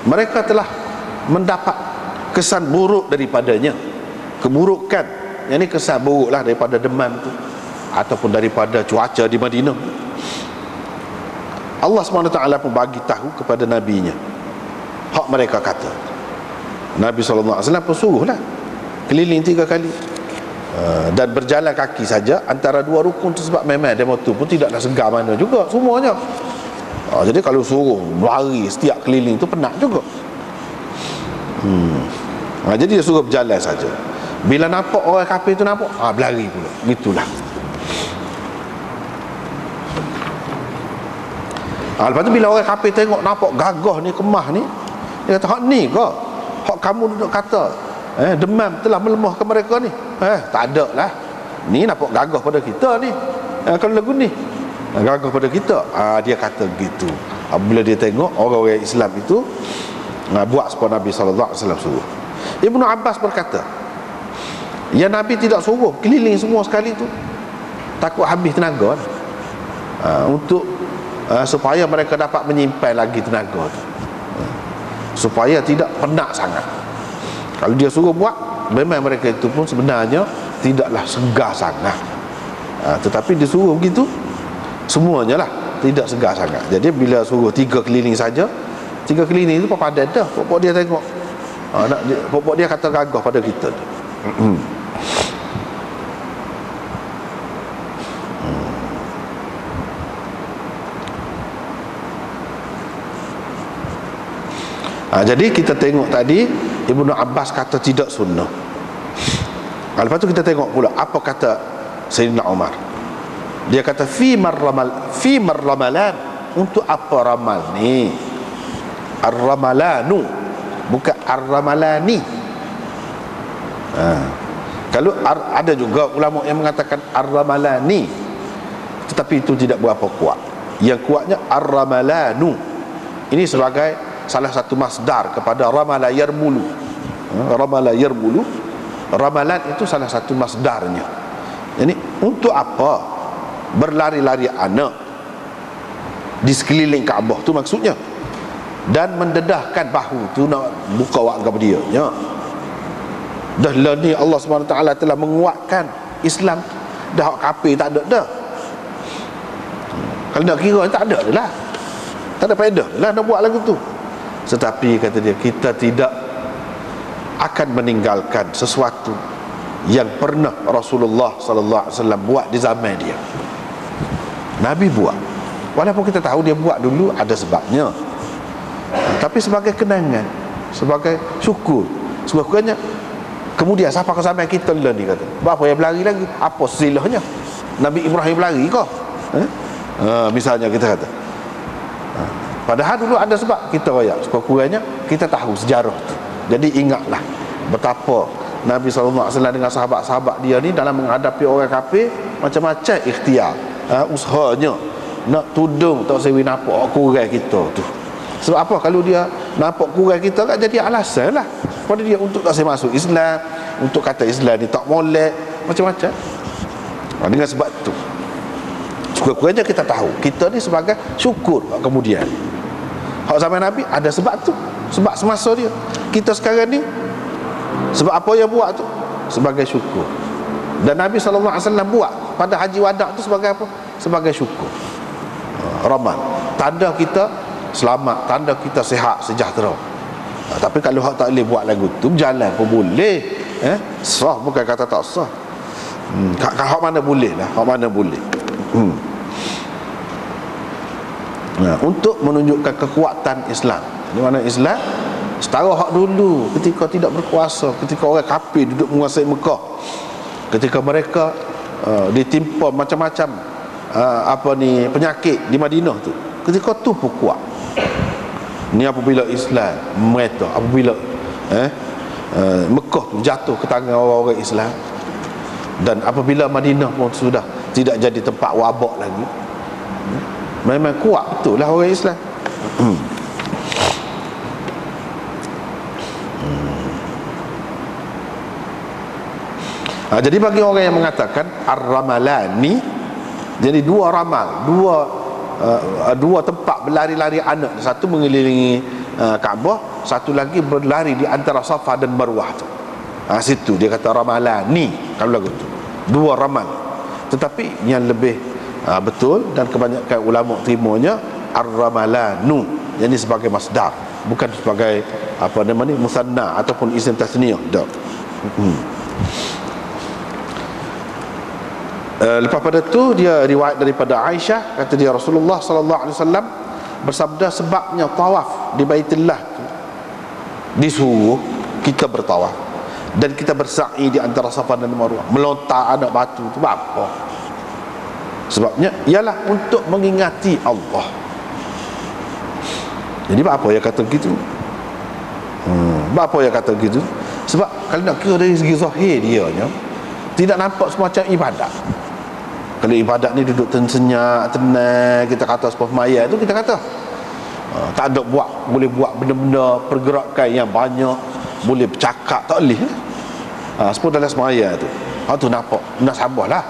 Mereka telah mendapat kesan buruk daripadanya. Keburukan, yang ni kesan buruk lah daripada demam tu, ataupun daripada cuaca di Madinah. Allah SWT pun bagi tahu kepada Nabi-Nya hak mereka kata. Nabi SAW pun suruhlah keliling 3 kali, dan berjalan kaki saja antara 2 rukun tu, sebab memang demo tu pun tidaklah segar mana juga semuanya. Jadi kalau suruh lari setiap keliling tu penat juga. Jadi dia suruh berjalan saja. Bila nampak orang kafir tu nampak, berlari pula. Gitulah. Lepas tu bila orang kafir tengok nampak gagah ni, kemah ni, dia kata, hak ni ke hak kamu duduk kata demam telah melemahkan mereka ni? Tak ada lah, ni nampak gagah pada kita ni. Kalau lagu ni gagah pada kita, dia kata gitu. Bila dia tengok orang-orang Islam itu buat seperti Nabi SAW suruh. Ibnu Abbas berkata, ya Nabi tidak suruh keliling semua sekali tu, takut habis tenaga untuk supaya mereka dapat menyimpan lagi tenaga tu, supaya tidak penat sangat. Kalau dia suruh buat, memang mereka itu pun sebenarnya tidaklah segar sangat, tetapi dia suruh begitu, semuanya lah tidak segar sangat. Jadi bila suruh 3 keliling saja, 3 keliling itu padan dah. Pokok dia tengok, pokok dia kata gagah pada kita tu. Jadi kita tengok tadi Ibnu Abbas kata tidak sunnah. Lepas tu kita tengok pula apa kata Sayyidina Umar. Dia kata fi marramalan. Untuk apa ramal ni? Ar-ramalanu, bukan ar-ramalani. Kalau ada juga ulama yang mengatakan ar-ramalani, tetapi itu tidak berapa kuat. Yang kuatnya ar-ramalanu. Ini sebagai salah satu masdar kepada ramala yarmulu. Ramala yarmulu, ramalan itu salah satu masdarnya. Jadi untuk apa berlari-lari anak di sekeliling Kaabah tu maksudnya, dan mendedahkan bahu tu nak buka wakaf dia ya. Dah lah ni Allah SWT telah menguatkan Islam, dah hak kafir tak ada dah. Kalau nak kira tak ada dah, tak ada faedah lah nak buat lagu tu. Tetapi kata dia, kita tidak akan meninggalkan sesuatu yang pernah Rasulullah SAW buat di zaman dia. Nabi buat, walaupun kita tahu dia buat dulu ada sebabnya, tapi sebagai kenangan, sebagai syukur. Sebenarnya kemudian siapa ke zaman kita lah ni kata, berapa yang berlari lagi? Apa silahnya? Nabi Ibrahim berlari ke? Misalnya kita kata, padahal dulu ada sebab. Kita royak sekurang-kurangnya kita tahu sejarah tu. Jadi ingatlah betapa Nabi SAW dengan sahabat-sahabat dia ni dalam menghadapi orang kafir macam-macam ikhtiar, usahanya nak tudung tak sewi nampak kurang kita tu. Sebab apa? Kalau dia nampak kurang kita kan jadi alasan lah pada dia untuk tak saya masuk Islam, untuk kata Islam ni tak molek, macam-macam. Dengan sebab tu sekurang-kurangnya kita tahu kita ni sebagai syukur. Kemudian hak zaman Nabi ada sebab tu, sebab semasa dia. Kita sekarang ni sebab apa yang buat tu? Sebagai syukur. Dan Nabi SAW buat pada haji wada' tu sebagai apa? Sebagai syukur. Ramal, tanda kita selamat, tanda kita sihat sejahtera. Tapi kalau hak tak boleh buat lagu tu, berjalan pun boleh. Sah, bukan kata tak sah. Hak mana boleh lah, hak mana boleh. Untuk menunjukkan kekuatan Islam. Di mana Islam setara hak dulu ketika tidak berkuasa, ketika orang kafir duduk menguasai Mekah, ketika mereka ditimpa macam-macam penyakit di Madinah tu, ketika tu pun kuat. Ni apabila Islam mereka, apabila Mekah tu jatuh ke tangan orang-orang Islam, dan apabila Madinah pun sudah tidak jadi tempat wabak lagi, memang kuat betul lah orang Islam. Jadi bagi orang yang mengatakan ar-ramalani, jadi dua ramal, dua tempat berlari-lari anak, satu mengelilingi Kaabah, satu lagi berlari di antara Safa dan Marwah tu. Situ dia kata ramalani kalau lagu tu, dua ramal. Tetapi yang lebih betul dan kebanyakan ulama terimanya ar-ramalanu, jadi sebagai masdar, bukan sebagai musanna ataupun isim tasniyah dah. Lepas pada tu dia riwayat daripada Aisyah, kata dia Rasulullah sallallahu alaihi wasallam bersabda, sebabnya tawaf di Baitullah disuruh kita bertawaf dan kita bersa'i di antara Safa dan Marwah, melontar anak batu tu apa? Sebabnya ialah untuk mengingati Allah. Jadi apa yang kata gitu? Apa yang kata gitu? Sebab kalau nak kira dari segi zahir dia tidak nampak semacam ibadat. Kalau ibadat ni duduk senyak, tenang, kita kata sebuah mayat tu, kita kata tak ada boleh buat benda-benda pergerakan yang banyak, boleh bercakap, tak boleh. Seperti dalam semaya tu, tu nampak nak sabarlah,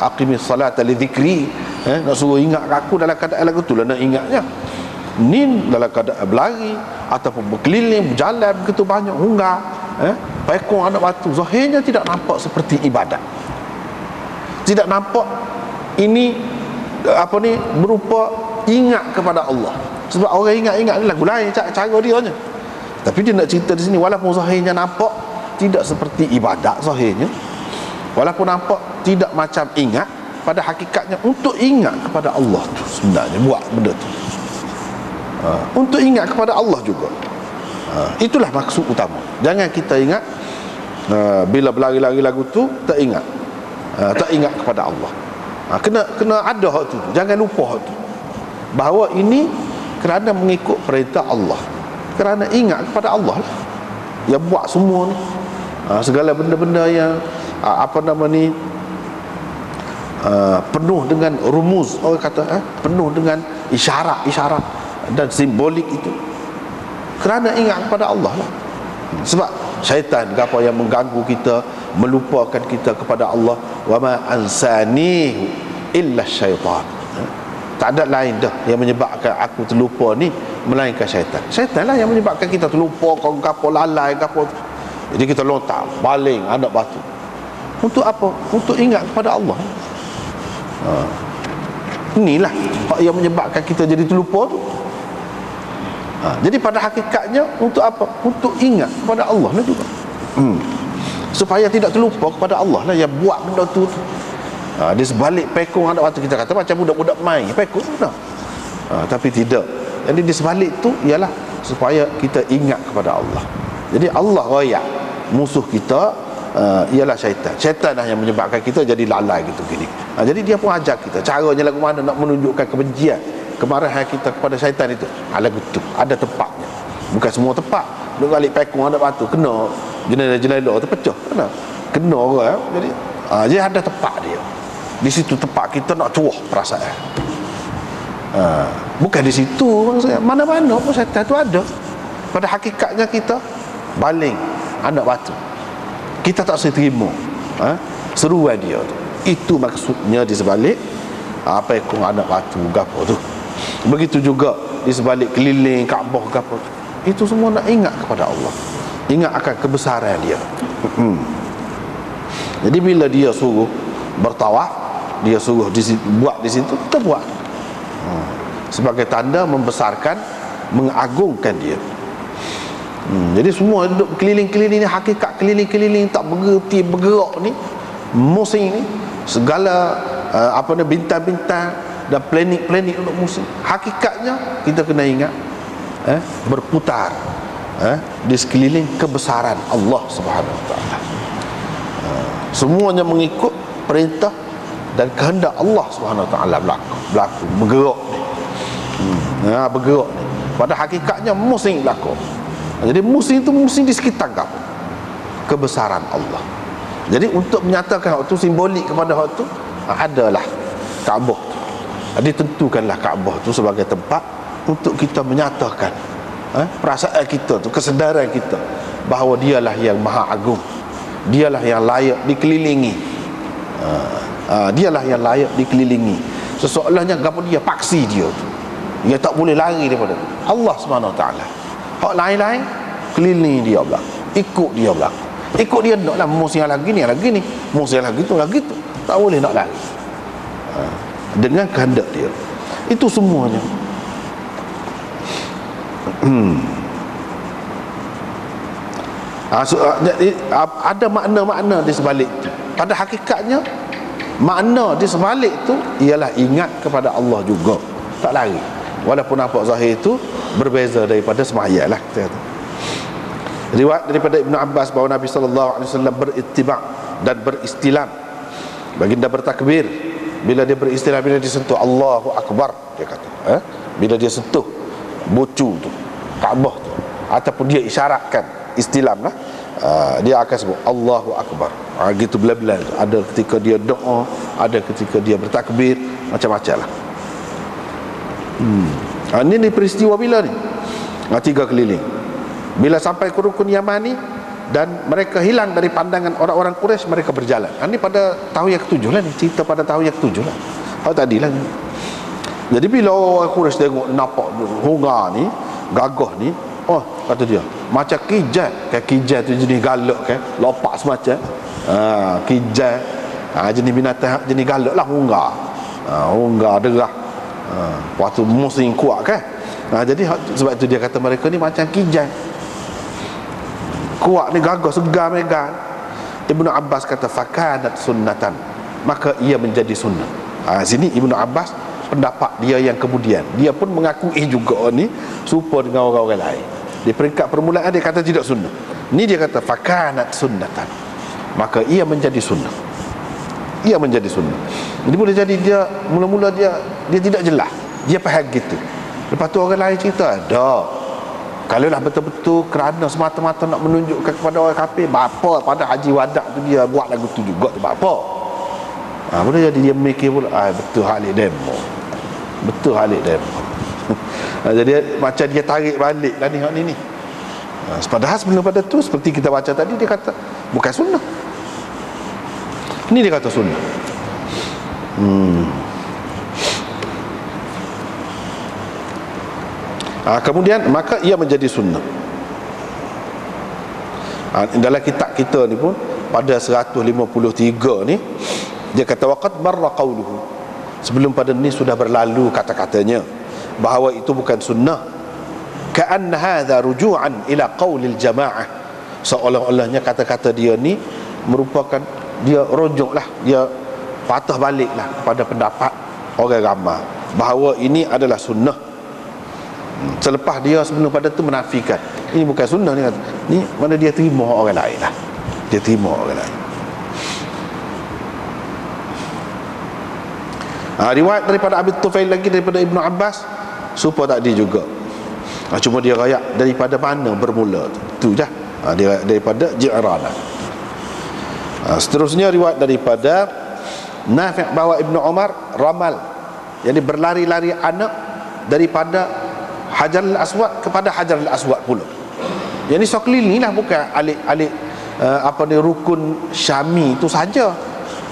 aqimis salata li dhikri, nak suruh ingat aku dalam keadaan lagu tu lah nak ingatnya. Ni dalam keadaan berlari ataupun berkeliling, berjalan begitu banyak hunggar, pekong anak batu, zahirnya tidak nampak seperti ibadat. Tidak nampak ini berupa ingat kepada Allah. Sebab orang ingat-ingat ni lagu lain cara dia nya. Tapi dia nak cerita di sini, walaupun zahirnya nampak tidak seperti ibadat zahirnya, walaupun nampak tidak macam ingat, pada hakikatnya untuk ingat kepada Allah tu sebenarnya buat benda tu. Untuk ingat kepada Allah juga. Itulah maksud utama. Jangan kita ingat bila berlari-lari lagu tu tak ingat. Tak ingat kepada Allah. Kena ada hak tu. Jangan lupa hak tu. Bahawa ini kerana mengikut perintah Allah, kerana ingat kepada Allah lah. Yang buat semua ni, segala benda-benda yang penuh dengan rumus, orang kata penuh dengan isyarat-isyarat dan simbolik itu, kerana ingat kepada Allah lah. Sebab syaitan apa yang mengganggu kita, melupakan kita kepada Allah, wa ma ansanihu illa syaitan. Tak ada lain dah yang menyebabkan aku terlupa ni melainkan syaitan. Syaitan lah yang menyebabkan kita terlupa, kau gapo lalai gapo. Jadi kita lontar, baling anak batu. Untuk apa? Untuk ingat kepada Allah. Inilah yang menyebabkan kita jadi terlupa tu. Jadi pada hakikatnya untuk apa? Untuk ingat kepada Allah lah juga. Supaya tidak terlupa kepada Allah lah yang buat benda tu. Di sebalik pekong anak batu, kita kata macam budak-budak main pekong tu dah. Tapi tidak. Jadi di sebalik tu ialah supaya kita ingat kepada Allah. Jadi Allah royak musuh kita ialah syaitan. Syaitan lah yang menyebabkan kita jadi lalai gitu gini. Jadi dia pun ajar kita caranya lagu mana nak menunjukkan kebencian, kemarahan kita kepada syaitan itu. Lagu tu ada tempatnya. Bukan semua tempat. Duk balik pekong anak batu kena jenela-jenela terpecah. Kena orang. Jadi ada tempat dia. Di situ tempat kita nak cuah perasaan. Bukan di situ maksudnya. Mana-mana pun syaitan tu ada. Pada hakikatnya kita baling anak batu, kita tak boleh terima seruan dia tu. Itu maksudnya di sebalik pekong anak batu gapo tu. Begitu juga di sebalik keliling Kaabah gapo tu. Itu semua nak ingat kepada Allah, ingat akan kebesaran dia. Jadi bila dia suruh bertawaf, dia suruh buat di situ, kita buat sebagai tanda membesarkan, mengagungkan dia. Jadi semua duduk keliling-keliling ni, hakikat keliling-keliling tak berhenti bergerak ni, musim ni, segala bintang-bintang dan planet-planet duduk musim. Hakikatnya kita kena ingat berputar di sekeliling kebesaran Allah Subhanahu Wa Taala. Semuanya mengikut perintah dan kehendak Allah Subhanahu Wa Taala berlaku bergerak ni. Bergerak ni. Pada hakikatnya musim berlaku. Jadi musim itu musim di sekitar kamu, kebesaran Allah. Jadi untuk menyatakan hak tu, simbolik kepada hak tu, adalah Kaabah tu. Ditentukanlah Kaabah tu sebagai tempat untuk kita menyatakan perasaan kita tu, kesedaran kita bahawa dialah yang maha agung, dialah yang layak dikelilingi, dialah yang layak dikelilingi. Sesoalahnya gapo dia paksi dia tu, dia tak boleh lari daripada Allah Subhanahu Wa Taala. Hak lain-lain keliling dia belak, ikut dia belak, ikut dia naklah musim lagi ni, musim lagi tu, tak boleh nak lari dengan kehendak dia. Itu semuanya. Ada makna-makna di sebalik tu. Pada hakikatnya makna di sebalik tu ialah ingat kepada Allah juga, tak lari. Walaupun nampak zahir itu berbeza daripada sembahyang lah. Riwayat daripada Ibnu Abbas bahawa Nabi SAW berittiba' dan beristilam. Baginda bertakbir bila dia beristilam, bila dia sentuh Allahu Akbar, dia kata bila dia sentuh bucu tu, Kaabah tu, ataupun dia isyaratkan istilam lah, dia akan sebut Allahu Akbar. Gitu bila-bila. Ada ketika dia doa, ada ketika dia bertakbir, macam-macam lah. Ini peristiwa bila ni? 3 keliling. Bila sampai ke rukun Yamani dan mereka hilang dari pandangan orang-orang Quraisy, mereka berjalan. Ini pada tahun yang ke-7 lah ni, cerita pada tahun yang ke-7 lah. Tadi lah ni. Jadi bila orang Quraisy tengok, nampak hungar ni, gagah ni, kata dia, macam kijat. Kan kijat tu jenis galak kan, lopak semacam. Kijat, jenis binatang jenis galak lah, hungar. Hungar derah. Waktu musim kuat kan. Jadi sebab itu dia kata mereka ni macam kijat, kuat ni, gagah, segar megan. Ibnu Abbas kata fakanat sunnatan, maka ia menjadi sunnah. Sini Ibnu Abbas pendapat dia yang kemudian, dia pun mengakui juga ni serupa dengan orang-orang lain. Di peringkat permulaan dia kata tidak sunnah. Ni dia kata fakanat sunnatan, maka ia menjadi sunnah. Ia menjadi sunnah. Jadi boleh jadi dia mula-mula dia tidak jelas, dia faham gitu. Lepas tu orang lain cerita, dah kalau lah betul-betul kerana semata-mata nak menunjukkan kepada orang kafir, bapa pada Haji Wadak tu dia buat lagu tu juga tu, bapa. Boleh jadi dia mikir pula, betul halik demo, betul halik demo. Jadi macam dia tarik balik lah ni. Padahal sebelum pada tu, seperti kita baca tadi, dia kata bukan sunnah. Ini dia kata sunnah. Kemudian maka ia menjadi sunnah. Dalam kitab kita ni pun pada 153 ni dia kata waqad marra qawluhu, sebelum pada ni sudah berlalu kata-katanya bahawa itu bukan sunnah. Ka'anna hadha ruju'an ila qawlil jama'ah, seolah-olahnya kata-kata dia ni merupakan, dia rujuklah, dia patah baliklah kepada pendapat orang ramai bahawa ini adalah sunnah. Selepas dia sebelum pada tu menafikan ini bukan sunnah, ni kata ni mana dia terima orang lain lah, dia terima orang lain. Riwayat daripada Abi Tufail lagi daripada Ibnu Abbas supaya tadi juga, cuma dia rayak daripada mana bermula tu je, dia daripada Ji'rana. Seterusnya riwayat daripada Nafi' bahawa Ibnu Umar ramal, jadi berlari-lari anak daripada Hajarul Aswad kepada Hajarul Aswad pula. Jadi sekeliling lah, bukan alik-alik rukun Syami itu saja.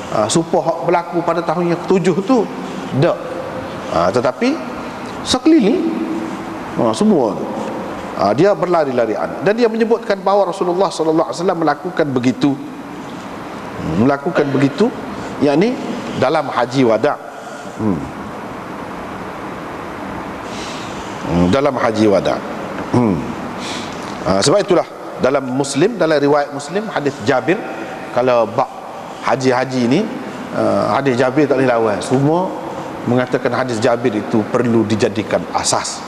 Supaya berlaku pada tahun yang ke-7 tu tak. Tetapi sekeliling semua dia berlari-lari anak, dan dia menyebutkan bahawa Rasulullah SAW melakukan begitu, yakni dalam haji wada'. Dalam haji wada'. Sebab itulah dalam Muslim, dalam riwayat Muslim, hadis Jabir, kalau bab haji-haji ni, hadis Jabir tak boleh lawan. Semua mengatakan hadis Jabir itu perlu dijadikan asas.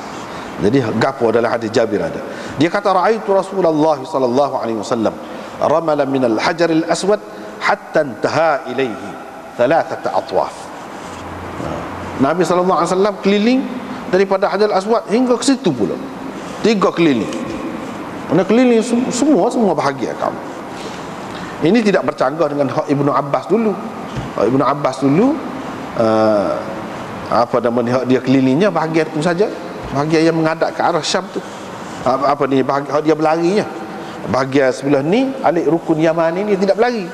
Jadi gapo dalam hadis Jabir ada. Dia kata ra'aitu Rasulullah sallallahu alaihi wasallam ramala min al-hajar al-aswad hatta intaha ilaihi thalathata atwaf. Nabi sallallahu alaihi wasallam keliling daripada Hajar al-Aswad hingga ke situ pula. 3 keliling. Mana keliling semua bahagia kamu. Ini tidak bercanggah dengan hak Ibnu Abbas dulu. Ibnu Abbas dulu apa namanya, hak dia kelilingnya bahagian itu saja, bahagian yang menghadap ke arah Syam tu. Bahagian hak dia berlarinya. Bahagian sebelah ni alik rukun Yamani ni tidak berlari.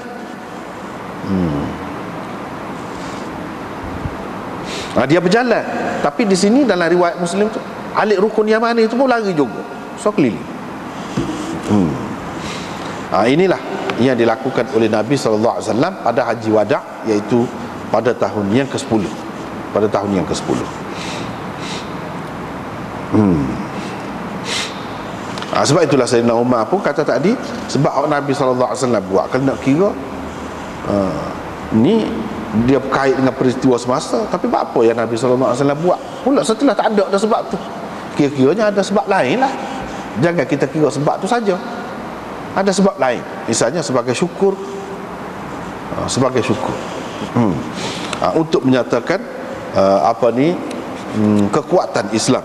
Dia berjalan. Tapi di sini dalam riwayat Muslim tu, alik rukun Yamani itu pun lari juga. So keliling. Inilah yang dilakukan oleh Nabi SAW pada Haji Wada', iaitu pada tahun yang ke-10. Pada tahun yang ke-10. Sebab itulah Sayyidina Umar pun kata tadi, sebab Nabi SAW buat, kalau nak kira ni dia berkait dengan peristiwa semasa, tapi apa yang Nabi SAW buat pula setelah tak ada sebab tu? Kira-kiranya ada sebab lain lah. Jangan kita kira sebab tu saja, ada sebab lain. Misalnya sebagai syukur, untuk menyatakan kekuatan Islam.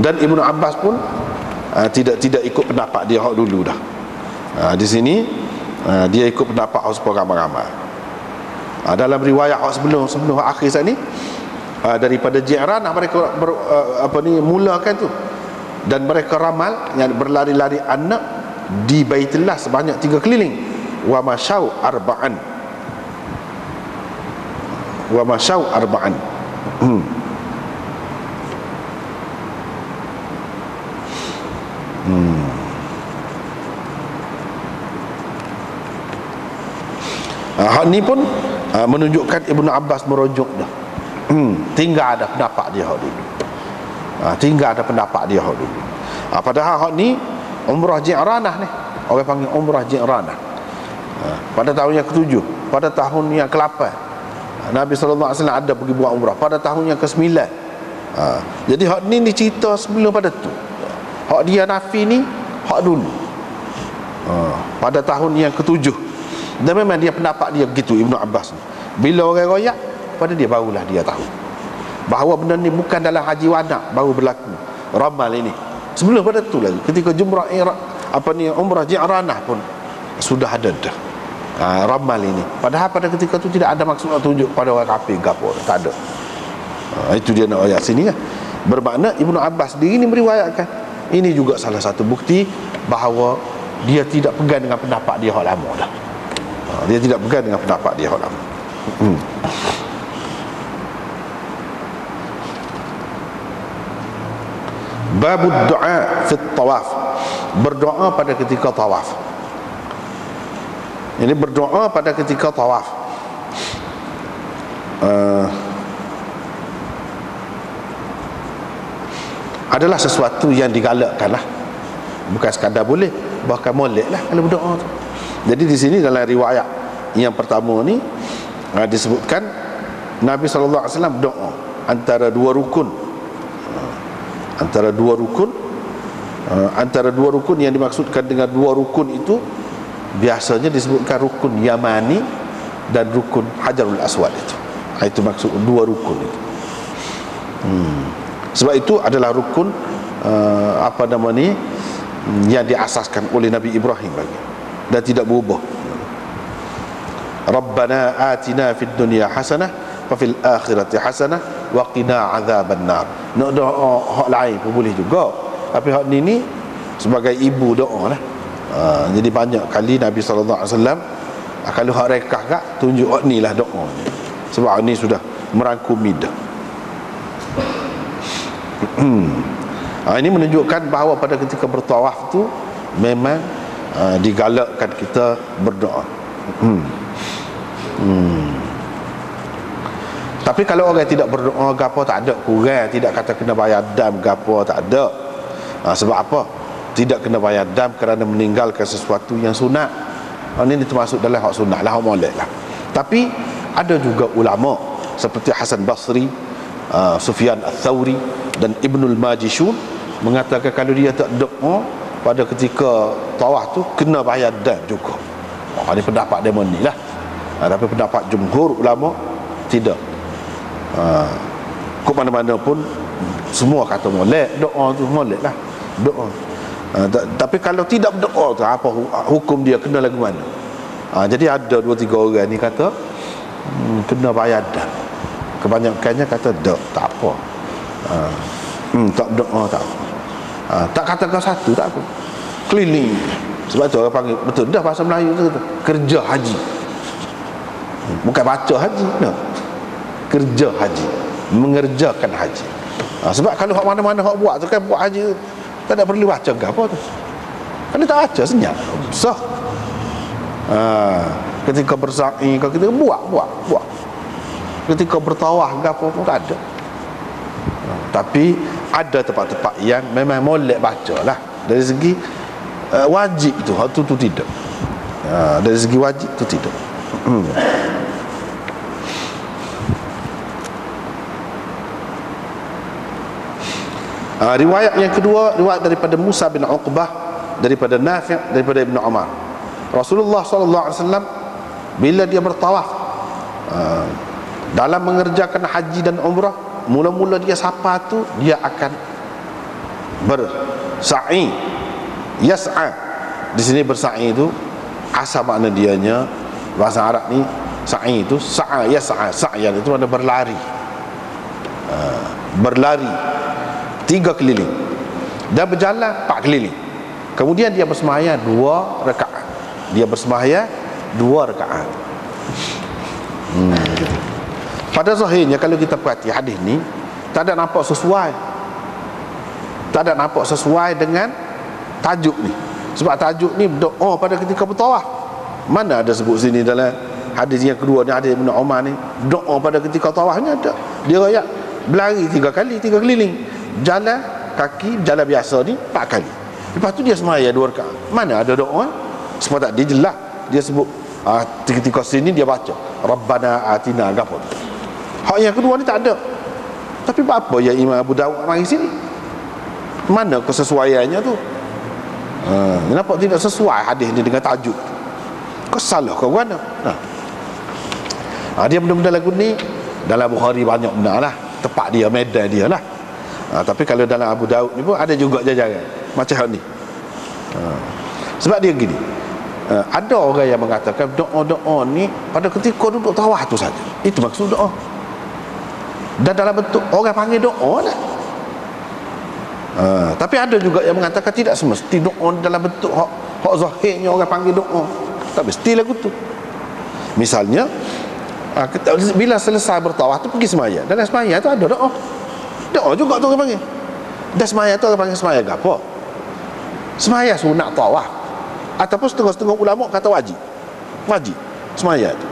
Dan Ibnu Abbas pun tidak ikut pendapat dia hak dulu dah. Di sini dia ikut pendapat hak ramai-ramai. Dalam riwayat hak sebelum akhir saat ni, daripada Ji'ranah mereka mulakan tu, dan mereka ramal yang berlari-lari anak di Baitullah sebanyak 3 keliling. Wa masyau arba'an. Hal ni pun menunjukkan Ibnu Abbas merujuk dah. Tinggal ada pendapat dia hak dulu. Tinggal ada pendapat dia hak dulu. Padahal hak ni umrah Ji'ranah ni, orang panggil umrah Ji'ranah. Pada tahun yang ke-7, pada tahun yang ke-8 Nabi SAW ada pergi buat umrah. Pada tahun yang ke-9. Jadi hak ni dicerita sebelum pada tu. Hak dia Nafi ni hak dulu, pada tahun yang ke-7. Dan memang dia pendapat dia begitu, Ibnu Abbas ni. Bila orang royak pada dia, barulah dia tahu bahawa benda ni bukan dalam Haji Wada' baru berlaku ramal ini. Sebelum pada tu lagi, ketika umrah Ji'ranah pun sudah ada dah ramal ini. Padahal pada ketika tu tidak ada maksud nak tunjuk pada orang kafir gapo, tak ada. Itu dia nak ayat sini ya. Bermakna Ibnu Abbas sendiri ni meriwayatkan. Ini juga salah satu bukti bahawa dia tidak pegang dengan pendapat dia hak lama dah. Dia tidak pegang dengan pendapat dia hak lama. Babud doa fit tawaf, berdoa pada ketika tawaf. Ini berdoa pada ketika tawaf. Adalah sesuatu yang digalakkan lah. Bukan sekadar boleh, bahkan molek lah kalau berdoa tu. Jadi di sini dalam riwayat yang pertama ni disebutkan Nabi SAW berdoa antara dua rukun. Antara dua rukun yang dimaksudkan dengan dua rukun itu biasanya disebutkan rukun Yamani dan rukun Hajarul Aswad itu. Itu maksud dua rukun itu. Sebab itu adalah rukun yang diasaskan oleh Nabi Ibrahim lagi dan tidak berubah. Rabbana atina fid dunya hasanah wa fil akhirati hasanah wa qina azabannar. Nak doa hak lain pun boleh juga, tapi hak ni sebagai ibu doa lah. Jadi banyak kali Nabi SAW kalau hak rekah kak tunjuk hak ni lah doa ni. Sebab hak ni sudah merangkumi dah. Ini menunjukkan bahawa pada ketika bertawaf tu memang digalakkan kita berdoa. Tapi kalau orang tidak berdoa gapo tak ada, kurang tidak kata kena bayar dam gapo tak ada. Sebab apa? Tidak kena bayar dam kerana meninggalkan sesuatu yang sunat. Ini termasuk dalam hak sunat lah, hak molek lah. Tapi ada juga ulama seperti Hasan Basri, Sufyan Ats-Tsauri dan Ibnul Majishun mengatakan kalau dia tak doa pada ketika tawaf tu kena bayar dam juga. Ini pendapat dia ni lah. Tapi pendapat jumhur ulama tidak. Ke mana-mana pun semua kata molek, doa tu molek lah, doa. Tapi kalau tidak berdoa tu apa hukum dia, kena lagu mana? Jadi ada 2-3 orang ni kata kena bayar dah. Kebanyakannya kata tak apa. Tak doa tak apa. Tak kata kau satu tak apa. Keliling. Sebab tu orang panggil betul dah bahasa Melayu tu kata kerja haji. Bukan baca haji, no. Kerja haji, mengerjakan haji. Sebab kalau hak mana-mana hak buat tu kan buat haji tak ada perlu baca ke apa tu. Kan dia tak baca senyap. Sah. Ketika bersa'i, kalau kita buat. Ketika bertawaf ke apa pun tak ada. Tapi ada tempat-tempat yang memang molek baca lah. Dari segi wajib tu, hak tu tidak. Dari segi wajib tu tidak. Riwayat yang kedua, riwayat daripada Musa bin Uqbah, daripada Nafi', daripada Ibn Umar. Rasulullah SAW bila dia bertawaf, dalam mengerjakan haji dan umrah, mula-mula dia sapa tu dia akan bersa'i. Yas'a di sini bersa'i itu asal makna dianya bahasa Arab ni sa'i itu sa'a yas'a, sa'yan itu makna berlari. Berlari 3 keliling dan berjalan 4 keliling. Kemudian dia bersembahyang 2 rakaat. Dia bersembahyang 2 rakaat. Pada zahirnya kalau kita perhati hadis ni tak ada nampak sesuai. Tak ada nampak sesuai dengan tajuk ni. Sebab tajuk ni doa pada ketika bertawaf. Mana ada sebut sini dalam hadis yang kedua ni, hadis Ibn Umar ni, doa pada ketika tawafnya ada. Dia rakyat berlari 3 kali, 3 keliling. Jalan kaki, jalan biasa ni 4 kali. Lepas tu dia sembahyang 2 rakaat. Mana ada doa? Sebab tak dia jelas. Dia sebut ketika sini dia baca Rabbana atina gapo. Hak yang kedua ni tak ada. Tapi apa yang Imam Abu Dawud mari sini? Mana kesesuaiannya tu? Kenapa tidak sesuai hadis ni dengan tajuk? Kau salah kau mana? Dia benda-benda lagu ni dalam Bukhari banyak benar lah, tepat dia, medan dia lah. Tapi kalau dalam Abu Daud ni pun ada juga jajaran macam ni. Sebab dia gini, ada orang yang mengatakan doa-doa ni pada ketika duduk tawaf tu saja. Itu maksud doa. Dan dalam bentuk orang panggil doa lah. Tapi ada juga yang mengatakan tidak semesti doa dalam bentuk hak zahirnya orang panggil doa. Tak mesti lagu tu. Misalnya bila selesai bertawaf tu pergi sembahyang. Dalam sembahyang tu ada doa. Doa juga tu orang panggil. Dan sembahyang tu orang panggil sembahyang apa? Sembahyang sunat tawaf. Ataupun setengah-setengah ulama kata wajib. Wajib sembahyang tu.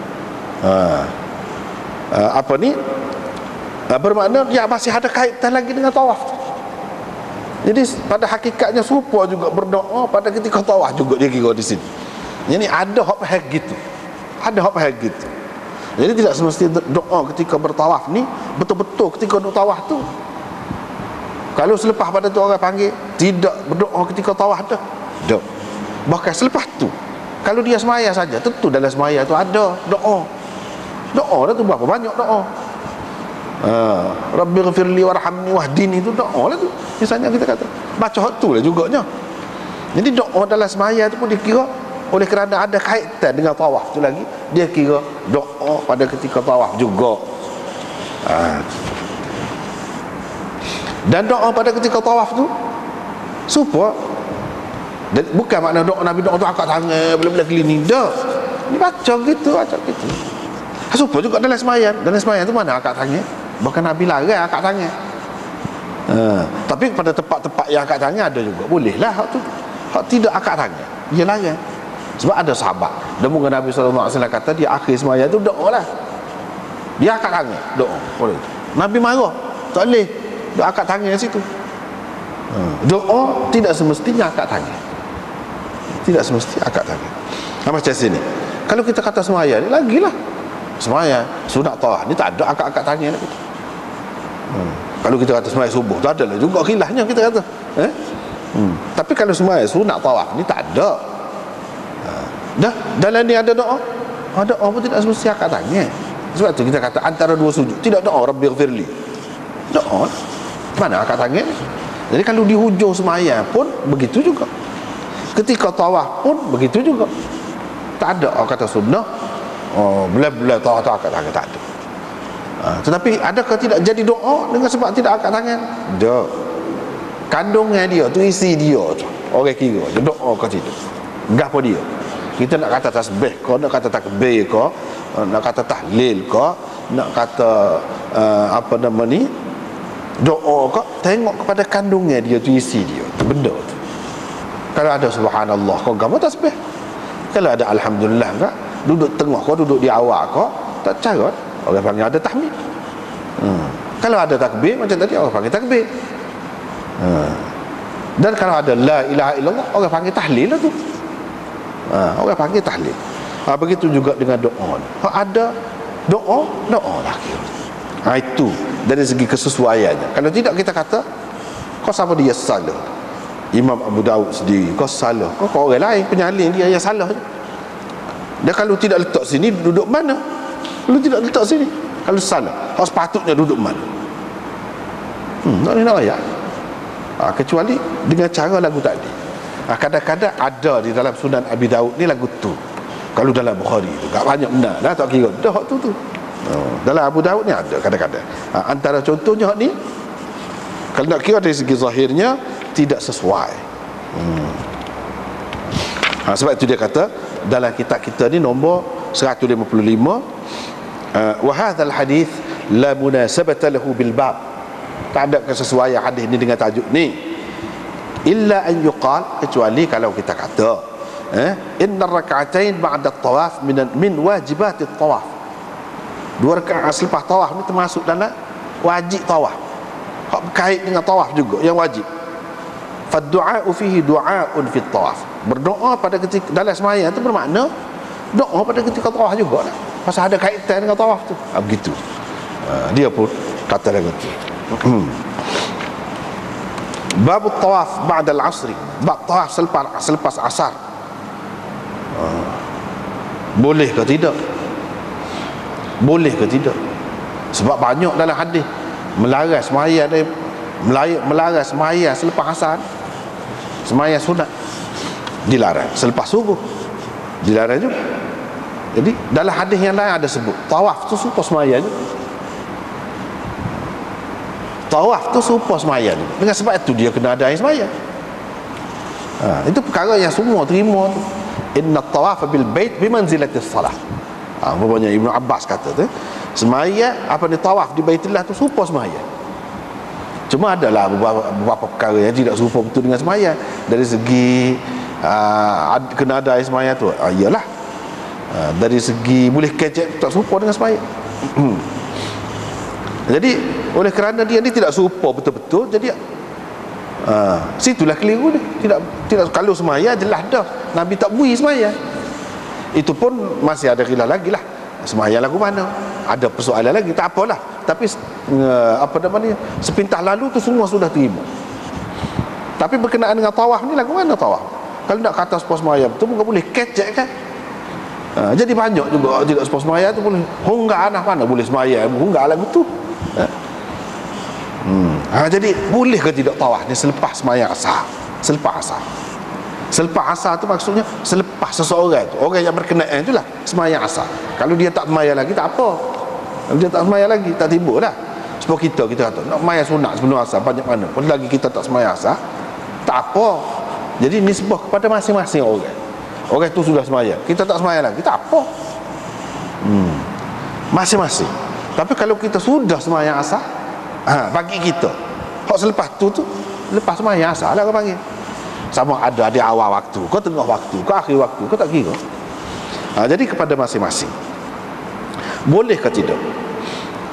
Apa ni? Bermakna dia masih ada kaitan lagi dengan tawaf. Jadi pada hakikatnya serupa juga berdoa pada ketika tawaf juga dia kira di sini. Jadi ada hak faham gitu. Ada hak faham gitu. Jadi tidak semestinya doa ketika bertawaf ni betul-betul ketika duduk tawaf tu. Kalau selepas pada tu orang panggil tidak berdoa ketika tawaf dah. Tak. Bahkan selepas tu kalau dia sembahyang saja, tentu dalam sembahyang tu ada doa. Doa dah tu berapa banyak doa. Rabbighfirli warhamni wahdini itu doa lah tu. Misalnya kita kata baca hak tu lah juganya. Jadi doa dalam sembahyang tu pun dikira oleh kerana ada kaitan dengan tawaf tu lagi, dia kira doa pada ketika tawaf juga. Dan doa pada ketika tawaf tu supaya bukan makna doa Nabi doa tu angkat tangan bila-bila keliling dah. Dia baca gitu. Supaya juga dalam sembahyang. Dalam sembahyang tu mana angkat tangan? Bahkan Nabi larang angkat tangan. Tapi pada tempat-tempat yang angkat tangan ada juga. Boleh lah hak tu. Hak tidak angkat tangan, dia larang. Sebab ada sahabat dan mungkin Nabi SAW kata di akhir sembahyang tu doa lah. Dia angkat tangan doa. Boleh. Nabi marah, tak boleh dia angkat tangan kat situ. Doa tidak semestinya angkat tangan. Tidak semestinya angkat tangan. Macam sini. Kalau kita kata semaya ni lagilah. Semaya sunat tawaf ni tak ada angkat-angkat tangan nak kita. Kalau kita kata semaya subuh tak ada lah juga khilafnya kita kata. Tapi kalau semaya sunat tawaf ni tak ada. Dah dalam ni ada doa. Doa pun tidak semestinya angkat tangan. Sebab tu kita kata antara dua sujud tidak doa Rabbighfirli. Doa mana angkat tangan? Jadi kalau di hujung semaya pun begitu juga. Ketika tawaf pun begitu juga. Tak ada orang kata sunnah bila-bila tawaf angkat tangan, tak ada. Tetapi adakah tidak jadi doa dengan sebab tidak angkat tangan? Ada. Kandungan dia tu, isi dia tu, orang kira dia doa ke tidak. Gapo dia? Kita nak kata tasbih ke, nak kata takbir ke, nak kata tahlil ke, nak kata apa nama ni, doa ke, tengok kepada kandungan dia tu, isi dia tu, benda tu. Kalau ada subhanallah kau gapo tasbih. Kalau ada alhamdulillah kau duduk tengah kau, duduk di awal kau, tak carut, orang panggil ada tahmid. Kalau ada takbir macam tadi, orang panggil takbir. Dan kalau ada la ilaha illallah, orang panggil tahlil lah tu. Orang panggil tahlil. Begitu juga dengan doa. Ada doa lah kira. Itu dari segi kesesuaiannya. Kalau tidak kita kata kau sama dia salah. Imam Abu Daud sendiri kau salah, kau orang lain penyalin dia yang salah je. Dia kalau tidak letak sini duduk mana? Kalau tidak letak sini, kalau salah, kau sepatutnya duduk mana? Tak boleh nak ayat. Kecuali dengan cara lagu tadi. Kadang-kadang ada di dalam Sunan Abi Daud ni lagu tu. Kalau dalam Bukhari tu tak banyak benar dah, tak kira dah tu. Dalam Abu Daud ni ada kadang-kadang. Antara contohnya ni, kalau nak kira dari segi zahirnya tidak sesuai. Sebab itu dia kata dalam kitab kita ni nombor 155, wa hadzal hadis la munasabata lahu bil bab. Tak ada kesesuaian hadis ni dengan tajuk ni. Illa an yuqal, kecuali kalau kita kata inna rak'atain ba'da at-tawaf min wajibat at-tawaf. 2 rakaat selepas tawaf ni termasuk dalam wajib tawaf. Hak berkait dengan tawaf juga yang wajib. Fad-du'a'u fihi du'a'un fi at-tawaf. Berdoa pada ketika dalam sembahyang tu bermakna doa pada ketika tawaf juga lah. Pasal ada kaitan dengan tawaf tu. Begitu. Dia pun kata lagu tu. Bab tawaf ba'da al-'asri. Bab tawaf selepas asar. Boleh ke tidak? Boleh ke tidak? Sebab banyak dalam hadis melarang sembahyang dia, melarang sembahyang selepas asar. Sembahyang sunat dilarang, selepas subuh dilarang juga. Jadi dalam hadis yang lain ada sebut tawaf tu serupa sembahyang juga. Tawaf tu serupa sembahyang juga. Dengan sebab itu dia kena ada yang sembahyang. Itu perkara yang semua terima tu. Inna tawaf bil bait bimanzilatis salah. Apabila Ibnu Abbas kata tu, sembahyang apa ni, tawaf di Baitullah tu serupa sembahyang. Cuma adalah beberapa perkara yang tidak serupa betul dengan sembahyang. Dari segi kena ada sembahyang tu, iyalah. Dari segi boleh kecek tak serupa dengan sembahyang. Jadi oleh kerana dia ni tidak serupa betul-betul, jadi situlah keliru dia. Tidak kalau sembahyang jelas dah Nabi tak bui sembahyang. Itu pun masih ada khilaf lagi lah, sembahyang lagu mana, ada persoalan lagi. Tak apalah, tapi apa namanya, sepintas lalu tu semua sudah terima. Tapi berkenaan dengan tawaf ni lagu mana tawaf? Kalau nak kata sepuas sembahyang tu bukan boleh kecek kan. Jadi banyak juga tidak sepuas sembahyang tu boleh hunggah anak mana boleh sembahyang hunggah lagu tu. Jadi boleh ke tidak tawaf ni selepas sembahyang asar? Selepas asar. Selepas asar tu maksudnya selepas seseorang tu, orang yang berkenaan itulah sembahyang asar. Kalau dia tak sembahyang lagi tak apa. Kalau dia tak sembahyang lagi tak timbul lah. Sebab kita kata nak sembahyang sunat sebelum asar banyak mana, pun lagi kita tak sembahyang asar tak apa. Jadi nisbah kepada masing-masing orang. Orang tu sudah sembahyang, kita tak sembahyang lagi tak apa. Masing-masing. Tapi kalau kita sudah sembahyang asar, bagi kita hak selepas tu lepas sembahyang asar lah kau panggil. Sama ada di awal waktu, kau tengah waktu, kau akhir waktu, kau tak kira. Jadi kepada masing-masing boleh ke tidak?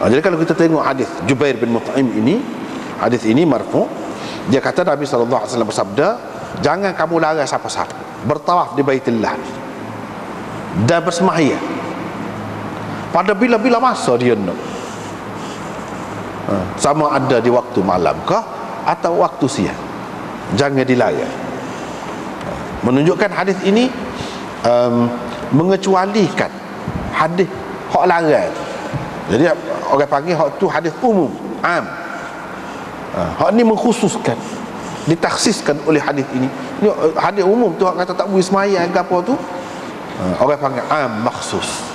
Jadi kalau kita tengok hadis Jubair bin Mut'im ini, hadis ini marfu', dia kata Nabi SAW bersabda, jangan kamu larang siapa-siapa bertawaf di Baitullah dan bersembahyang pada bila-bila masa dia nak, sama ada di waktu malam kah atau waktu siang, jangan dilarang. Menunjukkan hadis ini mengecualikan hadis hak larang. Jadi orang panggil hak tu hadis umum, am. Hak ni mengkhususkan, ditaksiskan oleh hadis ini. Ni hadis umum tu hak kata tak boleh sembahyang ke apa tu, orang panggil am makhsus.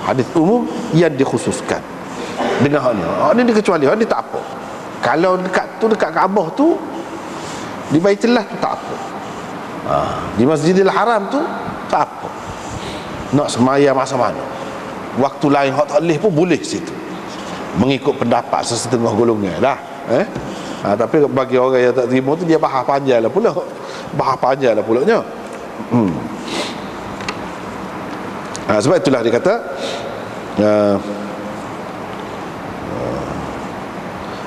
Hadis umum yang dikhususkan dengan hak ni. Hak ni dikecuali, hak ni tak apa. Kalau dekat Kaabah tu, di Baitullah tu tak apa. Di Masjidil Haram tu tak apa. Nak sembahyang masa mana, waktu lain hak tak boleh pun boleh situ, mengikut pendapat sesetengah golongan dah. Tapi bagi orang yang tak terima tu, dia bahas panjang lah pula. Pulanya. Sebab itulah dia kata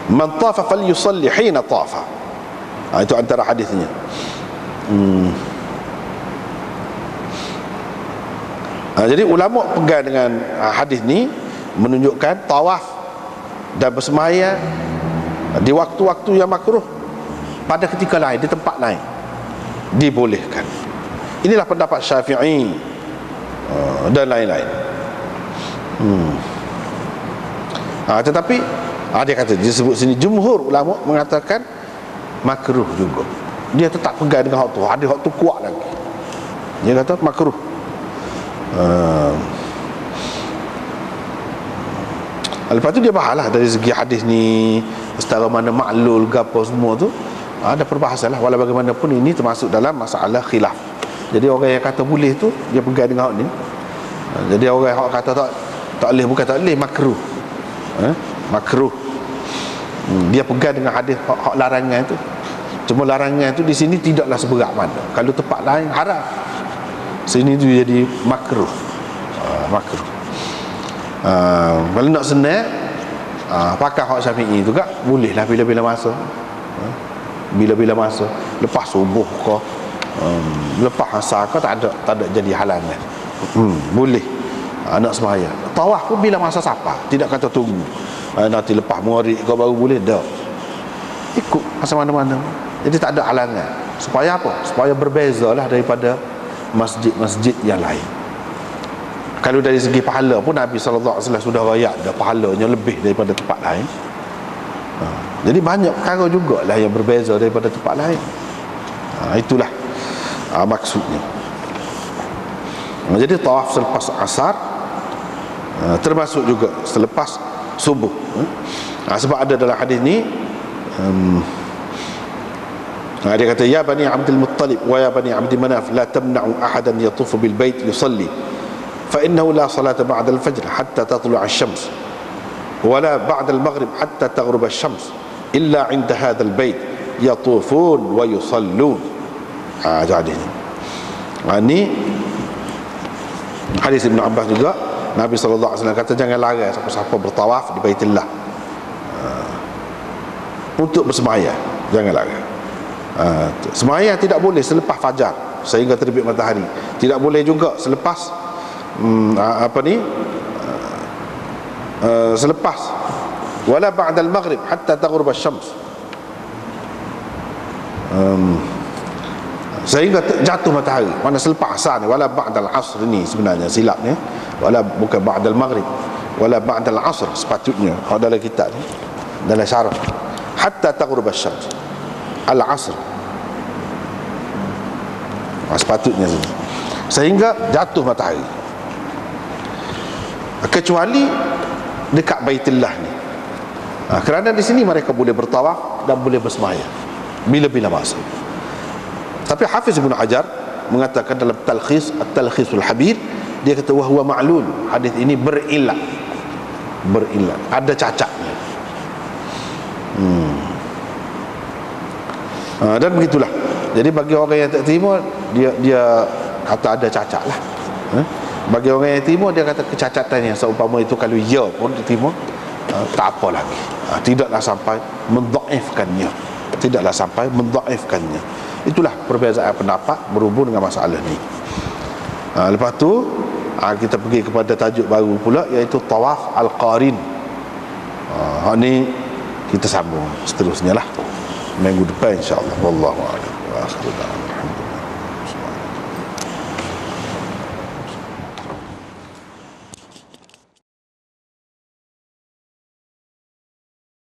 man tafa falyusalli hina tafa. Itu antara hadisnya. Jadi ulama pegang dengan hadis ni, menunjukkan tawaf dan bersembahyang di waktu-waktu yang makruh pada ketika lain, di tempat lain, dibolehkan. Inilah pendapat Syafi'i dan lain-lain. Tetapi dia kata, disebut sini jumhur ulama mengatakan makruh juga. Dia tetap pegang dengan hak tu, ada hak tu kuat lagi. Dia kata makruh. Lepas tu dia bahaslah dari segi hadis ni, setara mana maklul ke apa semua tu, ada perbahasan lah. Walau bagaimanapun ini termasuk dalam masalah khilaf. Jadi orang yang kata boleh tu, dia pegang dengan hak ni. Jadi orang yang kata tak boleh, bukan tak boleh, makruh. Makruh. Dia pegang dengan hadis hak larangan tu. Cuma larangan tu di sini tidaklah seberat mana. Kalau tempat lain haram, sini tu jadi makruh. Makruh. Kalau nak senang, pakai hak Syafi'i tu kak, bolehlah bila-bila masa. Bila-bila masa, lepas subuh ke, lepas asar ke, tak ada jadi halangan. Boleh nak sembahyang. Tawaf pun bila masa siapa, tidak kata tunggu nanti lepas Maghrib kau baru boleh. Dah ikut masa mana-mana. Jadi tak ada halangan. Supaya apa? Supaya berbezalah daripada masjid-masjid yang lain. Kalau dari segi pahala pun Nabi SAW sudah rayak dah pahalanya lebih daripada tempat lain. Jadi banyak perkara jugalah yang berbeza daripada tempat lain. Itulah maksudnya. Jadi tawaf selepas asar, termasuk juga selepas subuh. Sebab ada dalam hadis ni, dia kata, ya bani Abdul Muttalib wa ya bani Abdi Manaf, la tamna'u ahadan yatufu bil bait yusalli fa innahu la salata ba'da al-fajr hatta tatlu'a asy-syams wa la ba'da al-maghrib hatta taghruba asy-syams illa 'inda hadzal bait yatufun wa yusallun. Jadi ini hadis Ibn Abbas juga. Nabi SAW kata, jangan larang siapa-siapa bertawaf di Baitullah untuk bersembahyang. Jangan larang. Sembahyang tidak boleh selepas fajar sehingga terbit matahari. Tidak boleh juga selepas selepas wala ba'dal maghrib hatta taghrub asy-syams, sehingga jatuh matahari. Mana selepas asar ni, wala ba'dal asr ni sebenarnya silap ni, wala bukan ba'dal maghrib, wala ba'dal asr sepatutnya. Kalau dalam kitab ni, dalam syarah, hatta taghrub asy-syams, al-asr sepatutnya sehingga jatuh matahari, kecuali dekat Baitullah ni. Kerana di sini mereka boleh bertawaf dan boleh bersembahyang bila-bila masa. Tapi Hafiz Ibn Hajar mengatakan dalam At-Talkhisul Habir, dia kata wahwa ma'lul, hadis ini berilat, ada cacatnya. Dan begitulah. Jadi bagi orang yang tak terima, dia kata ada cacat lah. Bagi orang yang terima, dia kata kecacatannya seumpama itu kalau ya pun diterima, tak apa lagi. Tidaklah sampai mendhaifkannya. Tidaklah sampai mendhaifkannya. Itulah perbezaan pendapat berhubung dengan masalah ni. Lepas tu kita pergi kepada tajuk baru pula, iaitu tawaf al-qarin. Ni kita sambung seterusnya lah minggu depan insya-Allah. Wallahu a'lam. Wa akhiru da'wana.